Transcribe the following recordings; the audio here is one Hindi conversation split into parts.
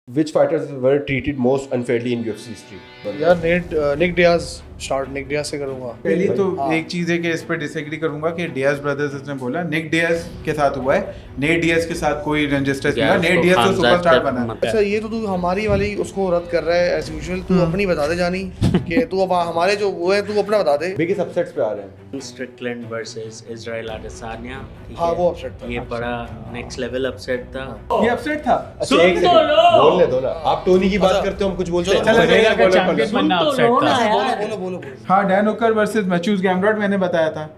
Which fighters were treated most unfairly in UFC history? यार निक डियाज से करूंगा। पहली तो हाँ। एक चीज है कि इस पर डिसएग्री करूंगा कि डियाज ब्रदर्स इसने बोला निक डियाज के साथ हुआ है, नेट डियाज के साथ कोई रजिस्टर्स नहीं हुआ। नेट डियाज तो सुपरस्टार बना है। अच्छा ये तो तू हमारी वाली उसको रद्द कर रहा है एज यूजुअल। तू अपनी बता दे जानी कि तू अब हमारे जो वो है तू अपना बता दे। Biggest upsets पे आ रहे हैं। Strickland versus Israel Adesanya. हाँ वो अपसेट था। ये बड़ा नेक्स्ट लेवल अपसेट था। ये अपसेट था। अच्छा एक सेकंड बोलने दो ना। आप टोनी की बात करते हो, हम कुछ बोलते हैं। चलो, का बोलो, चैंपियन बोलो। बनना अपसेट था। बोलो हाँ, डैन हुकर वर्सेस मैथ्यूज गैम्ब्रॉट मैंने बताया था,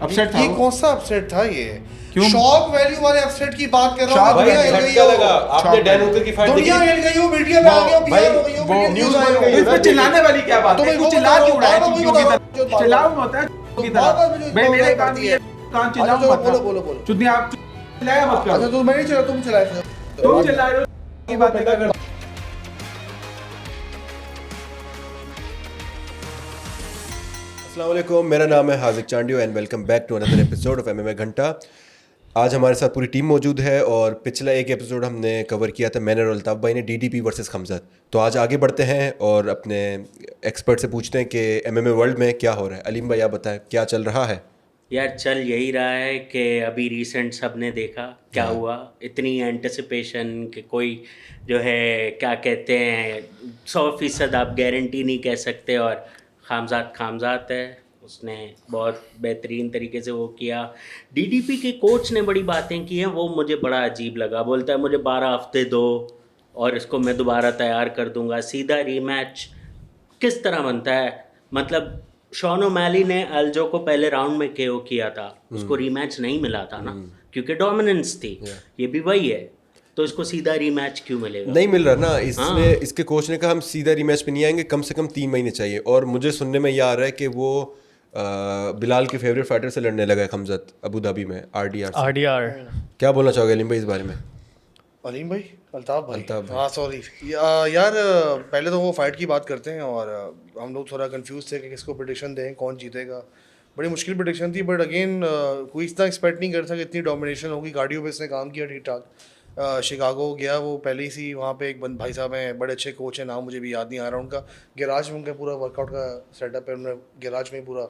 अपसेट था ये वो। कौन सा अपसेट था ये? क्यों? शॉक वैल्यू वाले अपसेट की बात कर रहा शॉक हूँ। भाई दुनिया हिल गई झटका लगा। हो, आपने डैन हुकर की फाइट दुनिया देखी? हिल गई हो, मीडिया में आ गई हो, भाई, PR हो गई हो, वो मीडिया न्यूज़ न्यूज़ में हो गई गई हो। इसमें चिल्लाने वाली क्या बात तो है? मैं कुछ वो चिल्ला बता क्यों रहा है? रहा हूँ, चुतियों की तरह चिल्लाऊं होता है की बार-बार मुझे तरह। भाई मेरे बात कान करती ये है। कान चिल्लाऊं अच्छा, मत। बोलो। चुतिया आप चिल्लाया मत अच्छा करो। तो मैं नहीं चला, तुम चलाए थे। तुम चिल्ला रहे हो की बात नहीं कर। अस्सलाम वालेकुम, मेरा नाम है Haziq Chandio and welcome back to another episode of MMA घंटा। आज हमारे साथ पूरी टीम मौजूद है और पिछला एक एपिसोड हमने कवर किया था मैंने और अल्ताफ भाई ने, DDP वर्सेस खमजत। तो आज आगे बढ़ते हैं और अपने एक्सपर्ट से पूछते हैं कि MMA वर्ल्ड में क्या हो रहा है। अलीम भाई आप बताएं क्या चल रहा है? यार चल यही रहा है कि अभी रिसेंट सबने देखा क्या हुआ। इतनी एंटिसिपेशन कि कोई जो है क्या कहते हैं 100% आप गारंटी नहीं कह सकते। और खामजात है, उसने बहुत बेहतरीन तरीके से वो किया। DDP के कोच ने बड़ी बातें की हैं, वो मुझे बड़ा अजीब लगा। बोलता है मुझे 12 हफ्ते दो और इसको मैं दोबारा तैयार कर दूंगा। सीधा रीमैच किस तरह बनता है? मतलब शॉन ओमैली ने अल्जो को पहले राउंड में KO किया था, उसको रीमैच नहीं मिला था ना, क्योंकि डोमिनेंस थी। ये भी वही है, तो इसको सीधा रीमैच क्यों मिलेगा? नहीं मिल रहा ना। इसने इसके कोच ने कहा हम सीधा रीमैच पे नहीं आएंगे, कम से कम 3 महीने चाहिए। और मुझे सुनने में ये आ रहा है कि वो बिलाल के फेवरेट फाइटर से लड़ने लगा है खमजत अबू धाबी में, RDR से। RDR क्या बोलना चाहोगे अलीम भाई इस बारे में? अलीम भाई, अल्ताफ भाई। अल्ताफ भाई। हाँ सॉरी यार, पहले तो वो फाइट की बात करते हैं। और हम लोग थोड़ा कंफ्यूज थे कि किसको प्रेडिक्शन दें, कौन जीतेगा। बड़ी मुश्किल प्रेडिक्शन थी, बट अगेन कोई इतना एक्सपेक्ट नहीं कर था कि इतनी डोमिनेशन होगी। गाड़ियों पे इसने काम किया ठीक ठाक। शिकागो गया वो पहले ही सी, वहाँ पे एक भाई साहब हैं, बड़े अच्छे कोच हैं, नाम मुझे भी याद नहीं आ रहा उनका। गैराज में उनका पूरा वर्कआउट का सेटअप है, उन्होंने गैराज में ही पूरा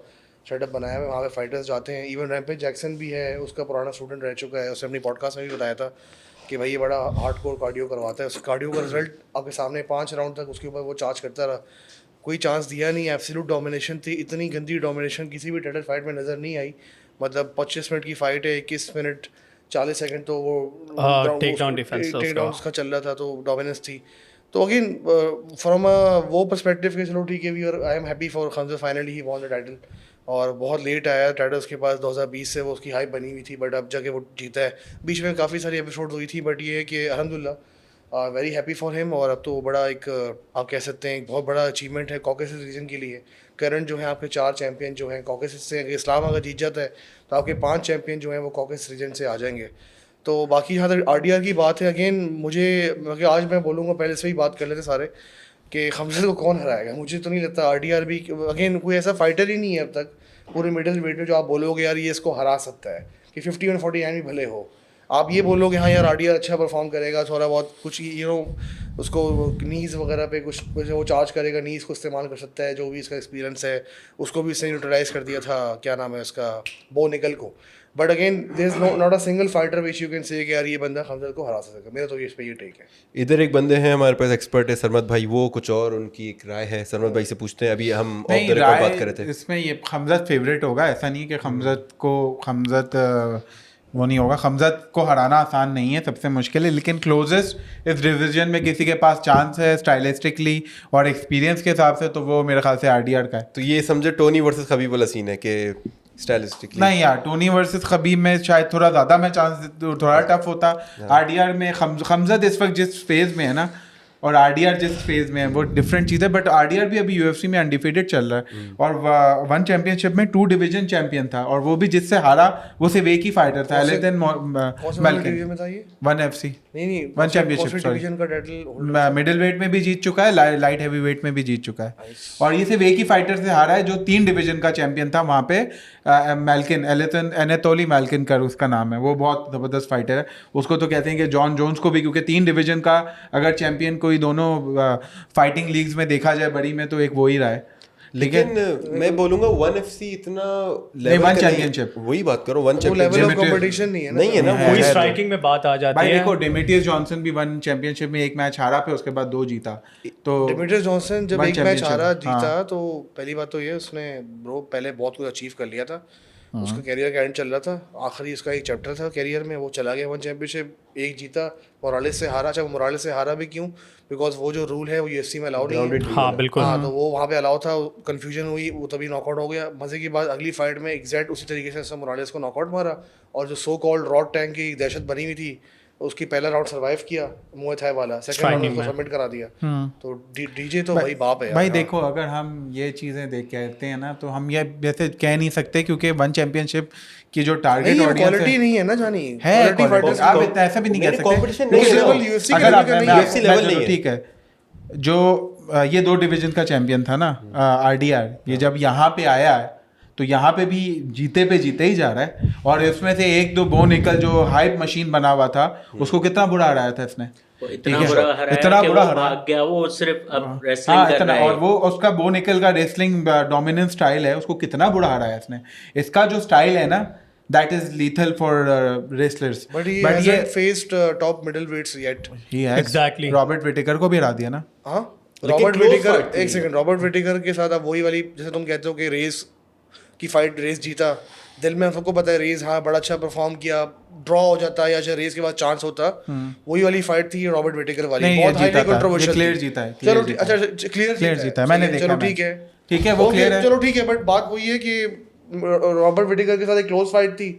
सेटअप बनाया है। वहाँ पे फाइटर्स जाते हैं। इवन रैम्पेज जैक्सन भी है, उसका पुराना स्टूडेंट रह चुका है। उसने अपनी पॉडकास्ट में भी बताया था कि भाई ये बड़ा हार्डकोर कार्डियो करवाता है। उस कार्डियो का रिजल्ट आपके सामने 5 राउंड तक उसके ऊपर वो चार्ज करता रहा, कोई चांस दिया नहीं। एब्सोल्यूट डोमिनेशन थी, इतनी गंदी डोमिनेशन किसी भी टाइटल फाइट में नज़र नहीं आई। मतलब 25 मिनट की फाइट है, 21 मिनट 40 सेकंड तो वो take down defence take down का चल रहा था, तो डोमिनेंस थी। तो अगेन फ्रॉम वो पर्सपेक्टिव के चलो ठीक है, we are I am happy for Khamzat, finally he won the title. और बहुत लेट आया टाइटल उसके पास, 2020 से वो उसकी हाइप बनी हुई थी, बट अब जाके वो जीता है। बीच में काफ़ी सारी एपिसोड हुई थी, बट ये है कि अल्हम्दुलिल्लाह वेरी हैप्पी फॉर हिम। और अब तो बड़ा एक आप कह सकते हैं एक बहुत बड़ा अचीवमेंट है कॉकेसस रीजन के लिए। करंट जो है आपके 4 चैंपियन जो हैं कॉकेसस से, अगर इस्लाम अगर जीत जाता है तो आपके 5 चैंपियन जो हैं वो कॉकेसस रीजन से आ जाएंगे। तो बाकी जहाँ तक RDR की बात है, अगेन मुझे आज मैं बोलूँगा, पहले से ही बात कर लेते सारे कि खमजा को कौन हराएगा। मुझे तो नहीं लगता RDR भी, अगेन कोई ऐसा फाइटर ही नहीं है अब तक पूरे मिडिल वेट में जो आप बोलोगे यार ये इसको हरा सकता है कि 51-49 भी भले हो। आप ये बोलोगे हाँ यार RDR अच्छा परफॉर्म करेगा, थोड़ा बहुत कुछ उसको नीज़ वगैरह पे कुछ वो चार्ज करेगा, नीज़ को इस्तेमाल कर सकता है, जो भी इसका एक्सपीरियंस है। उसको भी इसने न्यूट्रलाइज कर दिया था, क्या नाम है उसका, बो निकल को। But again there is not a single fighter which you can say कि यार ये बंदा खमजा को हरा सकेगा। मेरा तो इस पे ये टेक है। इधर एक बंदे हैं हमारे पास एक्सपर्ट है सरमत भाई, वो कुछ और उनकी एक राय है। सरमत भाई से पूछते हैं। अभी हम ऑफ नहीं, द रिकॉर्ड बात कर रहे थे। इसमें ये खमजत फेवरेट होगा, ऐसा नहीं कि खमजत वो नहीं होगा। खमजत को हराना आसान नहीं है, सबसे मुश्किल है। लेकिन क्लोजेस्ट इस डिवीजन में किसी के पास चांस है स्टाइलिस्टिकली और एक्सपीरियंस के हिसाब से, तो वो मेरे ख्याल से RDR का है। तो ये समझे टोनी वर्सेस खबीब वाला सीन है कि स्टाइलिस्टिकली नहीं यार, टोनी वर्सेस खबीब में शायद थोड़ा ज़्यादा मैं चांस, थोड़ा टफ होता। RDR में खमजत इस वक्त जिस फेज़ में है ना, और आरडीआर जिस फेज में है वो डिफरेंट चीज़ है, बट आरडीआर भी अभी यूएफसी में अनडिफिटेड चल रहा है और वन चैंपियनशिप में 2 डिवीजन चैंपियन था, और वो भी जिससे हारा वो सिर्फ एक ही फाइटर था, एलेथन डिवीजन में था ये? वन एफसी नहीं वन चैंपियनशिप डिवीजन का टाइटल मिडिल वेट में भी जीत चुका है, लाइट हैवी वेट में भी जीत चुका है, और ये सिर्फ एक ही फाइटर से हारा है जो 3 डिवीजन का चैंपियन था वहाँ पे। मैल्किन एनेटोली मैल्किन कर उसका नाम है, वो बहुत ज़बरदस्त फाइटर है, उसको तो कहते हैं कि जॉन जोन्स को भी, क्योंकि 3 डिवीजन का अगर चैंपियन कोई दोनों फाइटिंग लीग्स में देखा जाए बड़ी में तो एक वो ही रहा है। लेकिन मैं बोलूंगा 1FC इतना लेवल वन का चैंपियनशिप, वही बात करो, वन वो लेवल ऑफ Demetrius- कंपटीशन नहीं है ना, नहीं है ना, पूरी वो स्ट्राइकिंग में बात आ जाती भाई है। देखो डेमेट्रियस जॉनसन भी वन चैंपियनशिप में एक मैच हारा, फिर उसके बाद 2 जीता, तो डिमिट्रियस जॉनसन जब One एक मैच championship, हारा जीता हाँ। तो पहली बात तो ये उसने ब्रो पहले बहुत कुछ अचीव कर लिया था, उसका कैरियर का एंड चल रहा था, आखिरी उसका एक चैप्टर था कैरियर में, वो चला गया वन चैंपियनशिप, एक जीता, मोरालेस से हारा, चाहे मोरालेस से हारा भी क्यों, बिकॉज वो जो रूल है वो यूएफसी में अलाउ नहीं है। हाँ बिल्कुल। हाँ तो वो वहाँ पे अलाउ था, कंफ्यूजन हुई, वो तभी नॉकआउट हो गया। मजे की बात अगली फाइट में एग्जैक्ट उसी तरीके से मोरालेस को नॉकआउट मारा, और जो सो कॉल्ड रॉड टैंक की दहशत बनी हुई थी उसकी पहला राउंड सर्वाइव किया मुए थाई वाला, सेकंड राउंड उसको सबमिट करा दिया। तो डीजे तो भाई बाप है यार। भाई देखो अगर हम ये चीज़ें देख कहते हैं ना तो हम ये वैसे कह नहीं सकते, क्योंकि वन चैंपियनशिप की जो टारगेट नहीं ऑडियंस क्वालिटी नहीं है ना जानी, है क्वालिटी quality, फाइटर्स आप इतना ऐसा भी नहीं कह सकते, competition क्योंकि नहीं है, देखो, level UFC अगर का आप नहीं मैं- है, UFC मैं- level चलो, नहीं है। ठीक है, जो ये 2 डिवीजन का चैंपियन था ना आरडीआर, ये जब यहाँ पे आया है तो यहाँ पे भी जीते पे जीते ही जा रहा है, और इसमें से 1-2 बो निकल जो हाइप मशीन बना हुआ था उसको कितना बुरा हराया था इसने, वो ठीक इतना है? बुरा हराया इतना कि बुरा वो हराया। भाग गया, वो सिर्फ अब रेसलिंग हाँ कर इतना, रहा है। और वो उसका बो निकल का रेसलिंग डोमिनेंट स्टाइल है, उसको कितना बुरा हराया इसने। इसका जो स्टाइल है ना that is lethal for wrestlers, But he but ये hasn't faced top middleweights yet. Exactly. Robert Whittaker को भी हरा दिया ना। हाँ लेकिन रॉबर्ट close विटेकर, fight थी। एक सेकंड, रॉबर्ट विटेकर के साथ आप वही वाली जैसे तुम कहते हो कि रेस की फाइट रेस जीता, दिल में सबको पता है रेस हाँ बड़ा अच्छा परफॉर्म किया, ड्रॉ हो जाता या रेस के बाद चांस होता, वही वाली फाइट थी रॉबर्ट विटेकर वाली, नहीं, ये बहुत जीता हाईली था, कंट्रोवर्शियल, ये clear जीता है, चलो clear ठीक, जीता अच्छा क्लियर जीता है, मैंने देखा चलो मैच। ठीक है, ठीक है, वो Okay, clear है। चलो ठीक है, बट बात वही है कि रॉबर्ट विटेकर के साथ एक क्लोज फाइट थी,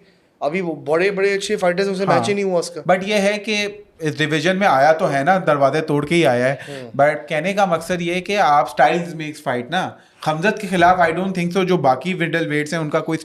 अभी वो बड़े बड़े अच्छे फाइटर्स उनसे मैच ही नहीं हुआ उसका। बट ये है कि इस डिवीजन में आया तो है ना, दरवाजे तोड़ के ही आया है, बट कहने का मकसद ये है कि आप स्टाइल्स मेक्स फाइट ना। खमजत के खिलाफ आई डोंट थिंक सो जो बाकी मिडल वेट्स हैं उनका कोई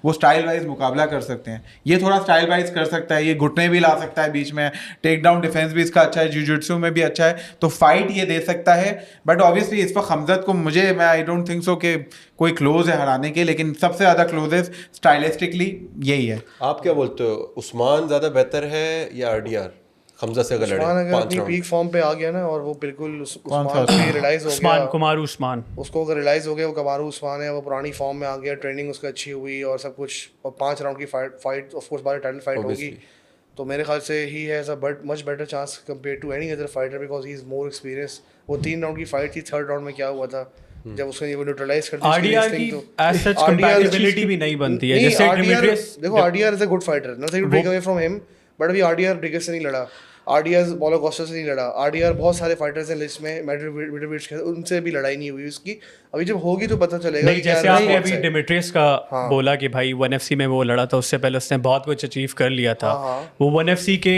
वो स्टाइल वाइज मुकाबला कर सकते हैं, ये थोड़ा स्टाइल वाइज कर सकता है, ये घुटने भी ला सकता है बीच में, टेक डाउन डिफेंस भी इसका अच्छा है, जिजित्सु में भी अच्छा है, तो फाइट ये दे सकता है। बट ऑब्वियसली इस पर खमजत को मैं आई डोंट थिंक सो कि कोई क्लोज है हराने के, लेकिन सबसे ज़्यादा क्लोजेस्ट स्टाइलिस्टिकली यही है। आप क्या बोलते हो, उस्मान ज्यादा बेहतर है या आरडीआर खमजा से अगर लड़े उस्मान अगर 5 अपनी राउंड? पीक फॉर्म पे आ गया ना, और वो बिल्कुल कौन सा उस्मान उस्मान? भी रियलाइज हो उस्मान गया, कुमार उस्मान, उसको अगर रियलाइज हो गया वो कमारू उस्मान है, वो पुरानी फॉर्म में आ गया, ट्रेनिंग उसका अच्छी हुई और सब कुछ, और 5 राउंड की फाइट ऑफ कोर्स बार टाइटल फाइट होगी, Obviously. तो मेरे ख्याल से he has a much better chance compare to any other fighter because he is more experience. वो 3 राउंड की फाइट थी, 3rd राउंड में क्या हुआ था जब उसने वो न्यूट्रलाइज कर दिया आरडीआर की एज सच कंपैटिबिलिटी भी नहीं बनती है, जैसे डिमिट्रियस। देखो RDR is a good fighter, nothing to take away from him, but अभी आरडीआर ब्रिगेड से नहीं लड़ा, आरडीआर पॉलो कोस्टा से नहीं लड़ा, आरडीआर बहुत सारे फाइटर्स हैं लिस्ट में मिडलवेट्स के, उनसे भी लड़ाई नहीं हुई उसकी, अभी जब होगी तो पता चलेगा नहीं, कि क्या जैसे आपने response अभी है। डिमिट्रियस का बोला कि भाई 1FC में वो लड़ा था, उससे पहले उसने बहुत कुछ अचीव कर लिया था। वो 1FC के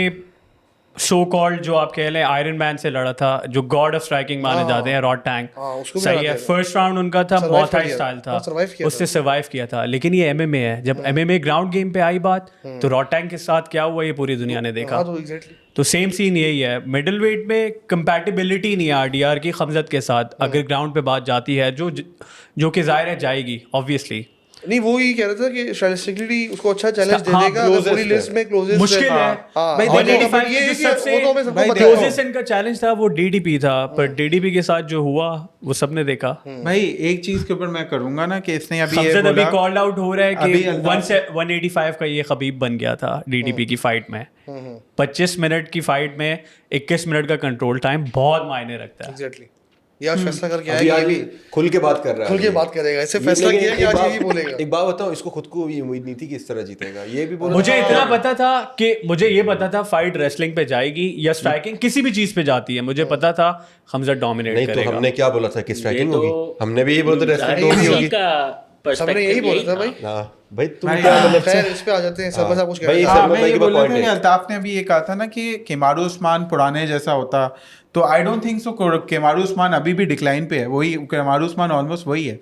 सो कॉल्ड जो आप कह लें आयरन मैन से लड़ा था, जो गॉड ऑफ स्ट्राइकिंग माने जाते हैं, रॉड टैंक, उसको भी सही हरा है। दिया। फर्स्ट राउंड उनका था, Survive बहुत कर हाई लिया। स्टाइल था, हाँ, survive किया उससे सर्वाइव किया था। लेकिन ये MMA है, जब MMA ग्राउंड गेम पे आई बात, तो रॉड टैंक के साथ क्या हुआ ये पूरी दुनिया ने देखा। हाँ तो एग्जैक्टली तो सेम सीन यही है, मिडिल वेट में कंपैटिबिलिटी नहीं है आरडीआर की खमजत के साथ, अगर ग्राउंड पे बात जाती है, जो कि जाहिर है जाएगी ऑब्वियसली। नहीं वो ही कह रहा था कि स्टाइलिस्टिकली उसको अच्छा चैलेंज दे हाँ, देगा, अगर closest पूरी है। लिस्ट में क्लोजेस्ट मुश्किल है भाई, भाई 185 ये जो है कि सबसे वो तो हमें सबको भाई, पता है। क्लोजेस्ट इनका चैलेंज था वो डीडीपी था, पर डीडीपी के साथ जो हुआ वो सबने देखा। भाई एक चीज के ऊपर मैं करूंगा ना कि इसने अभी ये खमजत अभी बोला, कॉल्ड आउट हो रहा है अभी कि अल्ताफ- 185 का ये खबीब बन गया था डीडीपी की फाइट में। 25 मिनट की फाइट में 21 मिनट का कंट्रोल टाइम बहुत मायने रखता है। एग्जैक्टली ये आज फैसला करके अभी आएगा, आज ये भी खुल के बात कर रहा है, खुल के बात करेगा, इससे फैसला लेकिन किया कि एक आज बात- यही बोलेगा। एक बात बताओ, इसको खुद को भी उम्मीद नहीं थी कि इस तरह जीतेगा, ये भी बोला मुझे था। इतना पता था कि मुझे ये पता था फाइट रेसलिंग पे जाएगी या स्ट्राइकिंग, किसी भी चीज पे जाती है, मुझे पता था खमजत डोमिनेट नहीं तो करेगा। हमने क्या बोला था कि स्ट्राइकिंग ये तो होगी, हमने भी यही बोला था रेसलिंग तो किसी होगी। का सबने यही बोला था भाई। हाँ भाई तुम भाई, क्या हाँ, मतलब खैर इस पे आ जाते हैं, सब बस आप कुछ कह भाई, रहे इस थे। हाँ, सलमान मैं भाई ये के बोल पास रहा था point कि है। अल्ताफ ने भी ये कहा था ना कि केमारू उस्मान पुराने जैसा होता तो I don't think so Kamaru Usman अभी भी डिक्लाइन पे है, वही केमारू उस्मान ऑलमोस्ट वही है।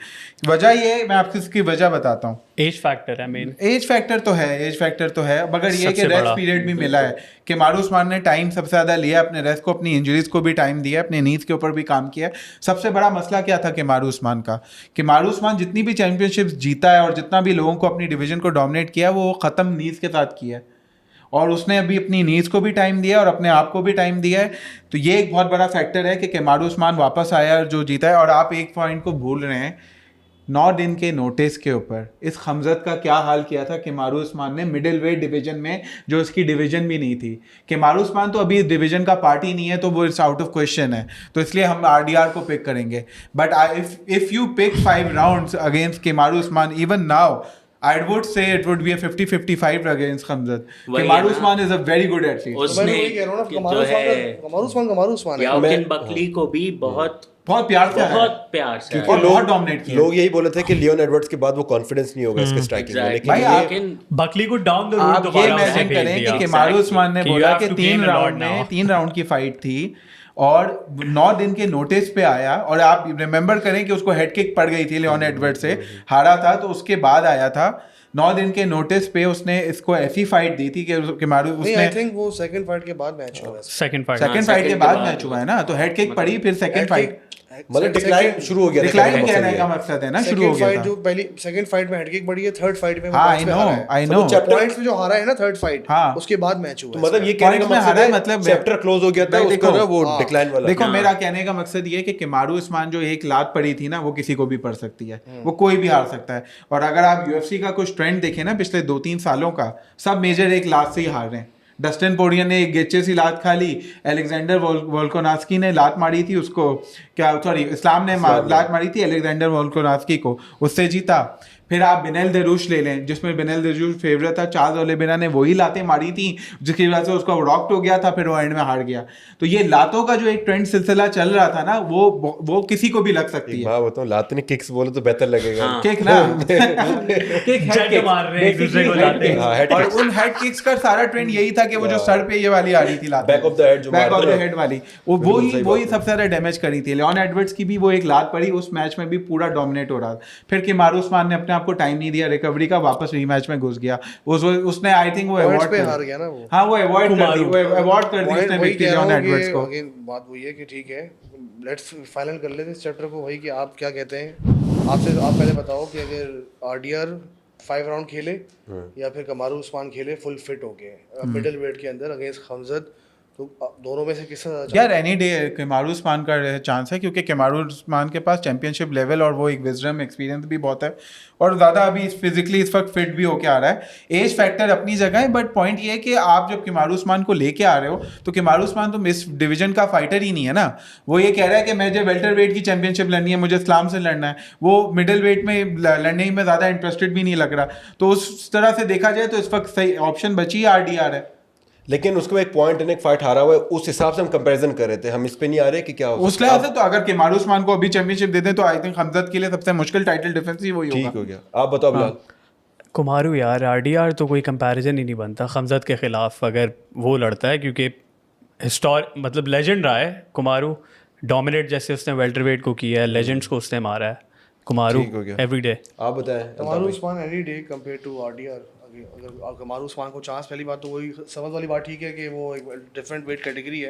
वजह ये है, मैं आपको इसकी वजह बताता हूँ। एज फैक्टर है मेन। एज फैक्टर तो है, मगर ये कि सबसे रेस्ट बड़ा। पीरियड भी मिला है कि मारू उस्मान ने टाइम सबसे ज़्यादा लिया अपने रेस्ट को, अपनी इंजरीज को भी टाइम दिया, अपने नीज के ऊपर भी काम किया। सबसे बड़ा मसला क्या था कि मारू उस्मान का, कि मारू उस्मान जितनी भी चैंपियनशिप्स जीता है और जितना भी लोगों को अपनी डिवीजन को डोमिनेट किया वो ख़त्म नीज के साथ किया है, और उसने अभी अपनी नीज को भी टाइम दिया और अपने आप को भी टाइम दिया है। तो ये एक बहुत बड़ा फैक्टर है कि केमारू उस्मान वापस आया और जो जीता है। और आप एक पॉइंट को भूल रहे हैं, 9 दिन के नोटिस के ऊपर इस खमजत का क्या हाल किया था केमारू उस्मान ने मिडिल वेट डिवीजन में, जो उसकी डिवीजन भी नहीं थी। केमारू उस्मान तो अभी इस डिवीजन का पार्ट ही नहीं है, तो वो इट्स आउट ऑफ क्वेश्चन है, तो इसलिए हम आरडीआर को पिक करेंगे। But if you pick 5 rounds against Kamaru Usman even now, I would say it would be a 50-55 against Khamzat. Kemaru Usman is a very good athlete. तो मैं वही कह रहा हूँ ना, कमारू उस्मान है। याकिन बकली को भी बहुत बहुत प्यार से से और बहुत डोमिनेट किया। लोग यही बोले थे कि लियोन एडवर्ड्स के बाद वो कॉन्फिडेंस नहीं होगा इसके स्ट्राइकिंग में, लेकिन भाई ये लेकिन बकली को डाउन द रूट आप ये दोबारा उसने इमेजिन भेज करें दिया। कि केमारू उस्मान ने कि you बोला have कि to claim a lot now. 3 round की फाइट थी और 9 दिन के नोटिस पे आया, और आप रिमेंबर करें कि उसको हेड किक पड़ गई थी लियोन एडवर्ड से, हारा था, तो उसके बाद आया था। 9 दिन के नोटिस पे उसने इसको ऐसी फाइट दी थी कि मारू नहीं, उसने आई थिंक वो सेकंड फाइट के बाद मैच हुआ है। सेकंड फाइट सेकंड फाइट के बाद मैच हुआ है ना, तो हेड किक पड़ी, फिर सेकंड फाइट मतलब डिक्लाइन शुरू हो गया था, डिक्लाइन कहने का कहने मकसद का ये है। मकसद है ना, शुरू हो गया फाइट था। जो पहली सेकंड फाइट में हेडकिक पड़ी है, थर्ड फाइट में वो हाँ पॉइंट्स पे हारा है। आई नो पॉइंट्स में जो हारा है ना थर्ड फाइट, हाँ। उसके बाद मैच हुआ तो है। मतलब ये कहने का Points में मकसद हारा है, है मतलब चैप्टर क्लोज हो गया था भाई उसका देखो, ना, वो हाँ। डिक्लाइन वाला। देखो मेरा कहने का मकसद ये है कि केमारू उस्मान जो एक लात पड़ी थी ना, वो किसी को भी पड़ सकती है, वो कोई भी हार सकता है। और अगर आप यूएफसी का कुछ ट्रेंड देखें ना पिछले 2-3 सालों का, सब मेजर एक लात से ही हार रहे हैं। डस्टिन पोरिये ने एक गेचे सी लात खा ली, अलेक्जेंडर वोल्कोनास्की ने लात मारी थी उसको, इस्लाम ने लात मारी थी अलेक्जेंडर वोल्कोनास्की को, उससे जीता। फिर आप बिनेल दरूश ले लें, जिसमें बिनेल दरूश फेवरेट था, चार्ल्स ओलिवेरा ने वही लातें मारी थी जिसकी वजह से उसका रॉक्ड हो गया था, फिर वो एंड में हार गया। तो ये लातों का जो एक ट्रेंड सिलसिला चल रहा था ना, वो किसी को भी लग सकती है। बात बताऊं, लात ने किक्स बोले तो बेहतर लगेगा। किक ना किक जट मार रहे हैं एक दूसरे को लाते हैं। हाँ, head और kicks। उन हेड किक्स का सारा ट्रेंड यही था कि वो जो सर पे ये वाली आ रही थी लात, Back of the head जो बैक ऑफ मारते द हैं। हेड वाली, वो बिल्कुल सही वही बात है। सबसे ज्यादा डैमेज करी थी। लियोन एडवर्ड्स की भी वो एक लात पड़ी, उस मैच में भी पूरा डोमिनेट हो रहा था। फिर केमारू उस्मान ने अपने आप को टाइम नहीं दिया रिकवरी का, वापस रीमैच में घुस गया। उसने आई थिंक वो पॉइंट्स अवॉर्ड पे हार गया ना वो। हाँ वो अवॉइड कर दी, वो अवॉर्ड कर दी Point उसने वही विक्ट्री कह रहा लियोन हूँ कि एडवर्ड्स को। again बात वही है कि ठीक है, लेट्स फाइनल कर लेते इस चैप्टर को। वही कि आप क्या कहते हैं, आप पहले बताओ कि अगर आरडीआर 5 राउंड खेले या फिर कमारू उस्मान खेले फुल फिट होके मिडिल वेट के अंदर अगेंस्ट खमजत, तो दोनों में से किसका ज्यादा यार एनी डे केमारू उस्मान का चांस है, क्योंकि केमारू उस्मान के पास चैंपियनशिप लेवल और वो एक विजडम एक्सपीरियंस भी बहुत है, और ज़्यादा अभी फिजिकली इस वक्त फिट भी होके आ रहा है। एज फैक्टर अपनी जगह है, बट पॉइंट ये है कि आप जब केमारू उस्मान को लेके आ रहे हो, तो केमारू उस्मान तो इस डिवीजन का फाइटर ही नहीं है ना। वो ये कह रहा है कि मुझे वेल्टर वेट की चैंपियनशिप लड़नी है, मुझे इस्लाम से लड़ना है, वो मिडिल वेट में लड़ने में ज़्यादा इंटरेस्टेड भी नहीं लग रहा। तो उस तरह से देखा जाए तो इस वक्त सही ऑप्शन बची आरडीआर है। लेकिन उसको एक पॉइंट एक फाइट हारा हुआ है, उस हिसाब से हम कंपैरिजन कर रहे थे, हम इस पे नहीं आ रहे कि क्या हो उस लिहाज से तो अगर केमारू उस्मान को अभी चैंपियनशिप दे दें तो आई थिंक हमजद के लिए सबसे मुश्किल टाइटल डिफेंस ही वही ठीक होगा। हो गया। आप बताओ बिलाल। कुमारू यार आरडीआर तो कोई कंपैरिजन ही नहीं बनता खमजत के खिलाफ अगर वो लड़ता है, क्योंकि मतलब लेजेंड रहा है कुमारू, डोमिनेट जैसे उसने वेल्टरवेट को किया है, लेजेंड्स को उसने मारा है कुमारू ठीक हो गया। एवरीडे। आप बताएं। Kamaru Usman any day compare to RDR. अगर कमारू उस्मान को चांस, पहली बात तो वही समझ वाली बात ठीक है कि वो एक डिफरेंट वेट कैटेगरी है,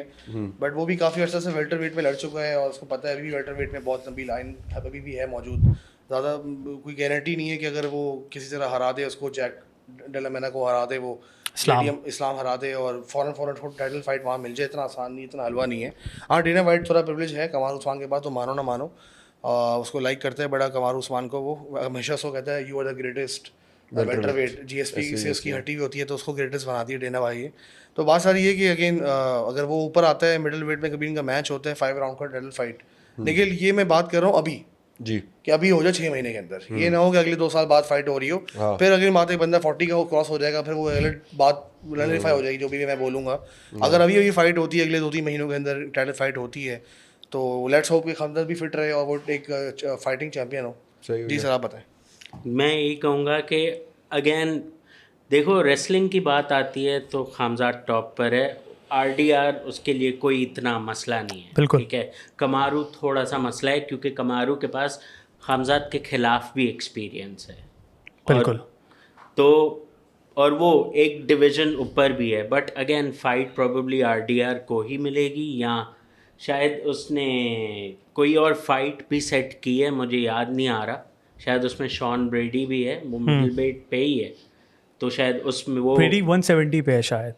बट वो भी काफ़ी अर्सा से वेल्टर वेट में लड़ चुका है और उसको पता है अभी वेल्टर वेट में बहुत लंबी लाइन अभी भी है मौजूद। ज़्यादा कोई गारंटी नहीं है कि अगर वो किसी तरह हरा दे उसको, जैक डेलामेना को हरा दे, वो इस्लाम हरा दे और फौरन टाइटल फाइट वहाँ मिल जाए, इतना आसान नहीं, इतना हलवा नहीं है। हाँ, डेना वाइट थोड़ा प्रिविलेज है कमारू उस्मान के पास, तो मानो ना मानो उसको लाइक करते हैं बड़ा कमारू उस्मान को। वो हमेशा सो कहता है you are the greatest welterweight, GSP से उसकी हटी हुई होती है तो उसको ग्रेटेस्ट बनाती है डेना भाई। तो बात सारी ये कि अगेन अगर वो ऊपर आता है मिडिल वेट में, कभी इनका मैच होता है 5 राउंड का टाइटल फाइट, लेकिन ये मैं बात कर रहा हूँ अभी जी कि अभी हो जाए 6 महीने के अंदर, ये ना हो कि अगले 2 साल बाद फाइट हो रही हो। हाँ। फिर अगले माते बंदा 40 का वो क्रॉस हो जाएगा, फिर वो अगले बात नलिफाई हो जाएगी जो भी मैं बोलूँगा। अगर अभी अभी फाइट होती है, अगले 2-3 महीनों के अंदर टाइटल फाइट होती है, तो लेट्स होप कि खमदत भी फिट रहे और वो एक फाइटिंग चैंपियन हो। सही हो जी सर, आप बताएं। मैं यही कहूँगा कि अगेन देखो रेसलिंग की बात आती है तो खामजाद टॉप पर है, RDR उसके लिए कोई इतना मसला नहीं है, बिल्कुल। ठीक है। कमारू थोड़ा सा मसला है क्योंकि कमारू के पास हमजाद के खिलाफ भी एक्सपीरियंस है, बिल्कुल। तो और वो एक डिवीज़न ऊपर भी है, but again fight probably RDR को ही मिलेगी, या शायद उसने कोई और फाइट भी सेट की है, मुझे याद नहीं आ रहा, शायद उसमें शॉन ब्रेडी भी है, वो मिडिल वेट पे ही है, तो शायद उसमें वो ब्रेडी 170 पे है शायद।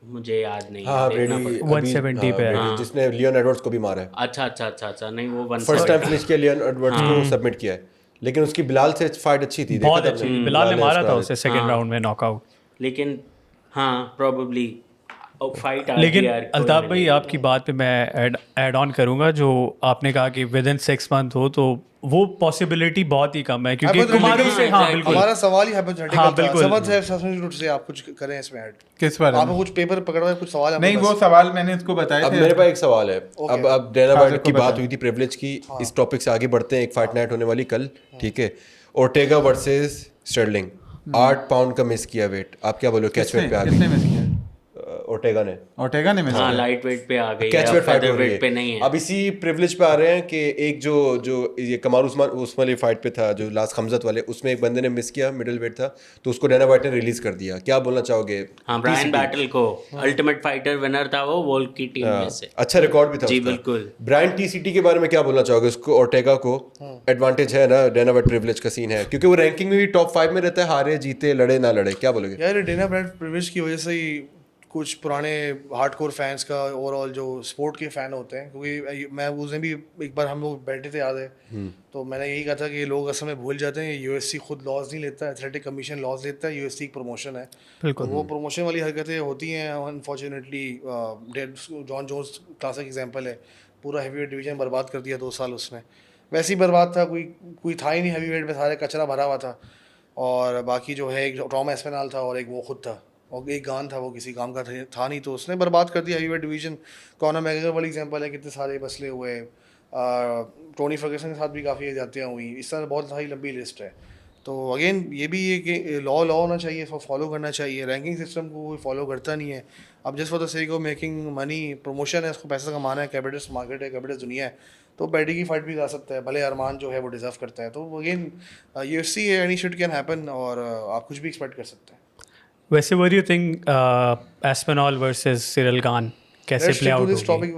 मुझे याद नहीं है, हाँ देखना ब्रेडी पड़ेगा। 170 पे है। ब्रेडी, जिसने लियोन एडवर्ड्स को भी मारा है, अच्छा, नहीं वो फर्स्ट टाइम फिनिश किया लियोन एडवर्ड्स को सबमिट किया है, लेकिन उसकी बिलाल से फाइट अच्छी थी, बहुत देखा था अच्छी आपने? बिलाल ने मारा था उसका- उसे सेकंड राउंड में नॉकआउट। लेकिन हाँ प्रोबेबली फाइट लेकिन RDR को ही अल्ताफ भाई मिलेगी। आपकी बात पे मैं ऐड ऑन करूंगा, जो आपने कहा कि विद इन 6 मंथ हो, तो वो पॉसिबिलिटी बहुत ही कम है क्योंकि Hypothetical कुमारू से, हाँ exactly। बिल्कुल। हमारा सवाल ही hypothetical हाँ, था। बिल्कुल। समझ से आप कुछ करें इसमें ऐड। किस बारे आपने में? कुछ पेपर पकड़ा हुआ है, कुछ सवाल है नहीं, आपके वो पास? सवाल मैंने इसको बताए अब थे। मेरे पास एक सवाल है, अब डेना हाजिर वाइट को की बात बताएं। हुई थी प्रिविलेज की, इस टॉपिक से आगे बढ़ते हैं। एक फाइट नाइट होने वाली कल, ठीक है, ओर्टेगा वर्सेस स्टर्लिंग, 8 पाउंड का मिस किया वेट, आप क्या बोलो? कैच वेट पे आ किसने गई मिस किया? ओर्टेगा ने, ओर्टेगा ने मिस हाँ किया? लाइट वेट पे आ गई कैच है, वेट फाइट हो फेदर रही वेट पे नहीं है। है। अब इसी प्रिविलेज पे आ रहे हैं कि एक जो ये कमार उस्मान उस वाली फाइट पे था, जो लास्ट खमजत वाले, उसमें एक बंदे ने मिस किया, मिडिल वेट था, तो उसको डेना वाइट ने रिलीज कर दिया। क्या बोलना चाहोगे? हाँ ब्रायन बैटल को, अल्टीमेट फाइटर विनर था वो वोल्क की टीम में से। अच्छा रिकॉर्ड भी था जी उसका। बिल्कुल। ब्रायन TCT के बारे में क्या बोलना चाहोगे? उसको ओर्टेगा को एडवांटेज है ना, डेना वाइट प्रिविलेज का सीन है, क्योंकि वो रैंकिंग में भी टॉप 5 में रहता है, हारे जीते लड़े ना लड़े, क्या बोलोगे? यार डेना ब्रायन प्रिविलेज की वजह से ही कुछ पुराने हार्डकोर फैंस का ओवरऑल जो स्पोर्ट के फ़ैन होते हैं, क्योंकि मैं उस दिन भी एक बार हम लोग बैठे थे, याद है, तो मैंने यही कहा था कि लोग असल में भूल जाते हैं UFC खुद लॉज नहीं लेता, एथलेटिक कमीशन लॉज लेता है, UFC एक प्रमोशन है, तो वो प्रमोशन वाली हरकतें होती हैं unfortunately. Jon Jones classic example है, पूरा हैवीवेट डिवीजन बर्बाद कर दिया 2 साल उसने, वैसे ही बर्बाद था, कोई था ही नहीं हैवीवेट में, सारे कचरा भरा हुआ था। और बाकी जो है एक टॉम एस्पिनाल था और एक वो खुद था, और एक गान था, वो किसी काम का था नहीं, तो उसने बर्बाद कर दिया हैवीवेट डिवीजन। कॉनर मैगरेगर वाली एग्जांपल है, कितने सारे मसले हुए, टोनी फर्गसन के साथ भी काफ़ी जातियाँ हुई, इस तरह बहुत सारी लंबी लिस्ट है। तो अगेन ये भी है कि लॉ होना चाहिए, इसको फॉलो करना चाहिए, रैंकिंग सिस्टम को कोई फॉलो करता नहीं है। अब just for the sake of making money, promotion है, उसको पैसा कमाना है, कैपिटलिस्ट मार्केट है, कैपिटलिस्ट दुनिया है, तो बैटी की फाइट भी कर सकता है, भले अरमान जो है वो डिजर्व करता है। तो अगेन UFC है, एनी शिट कैन हैपन, और आप कुछ भी एक्सपेक्ट कर सकते हैं। वैसे what do you think Aspinall versus Ciryl Gane कैसे प्ले आउट होगी? टॉपिक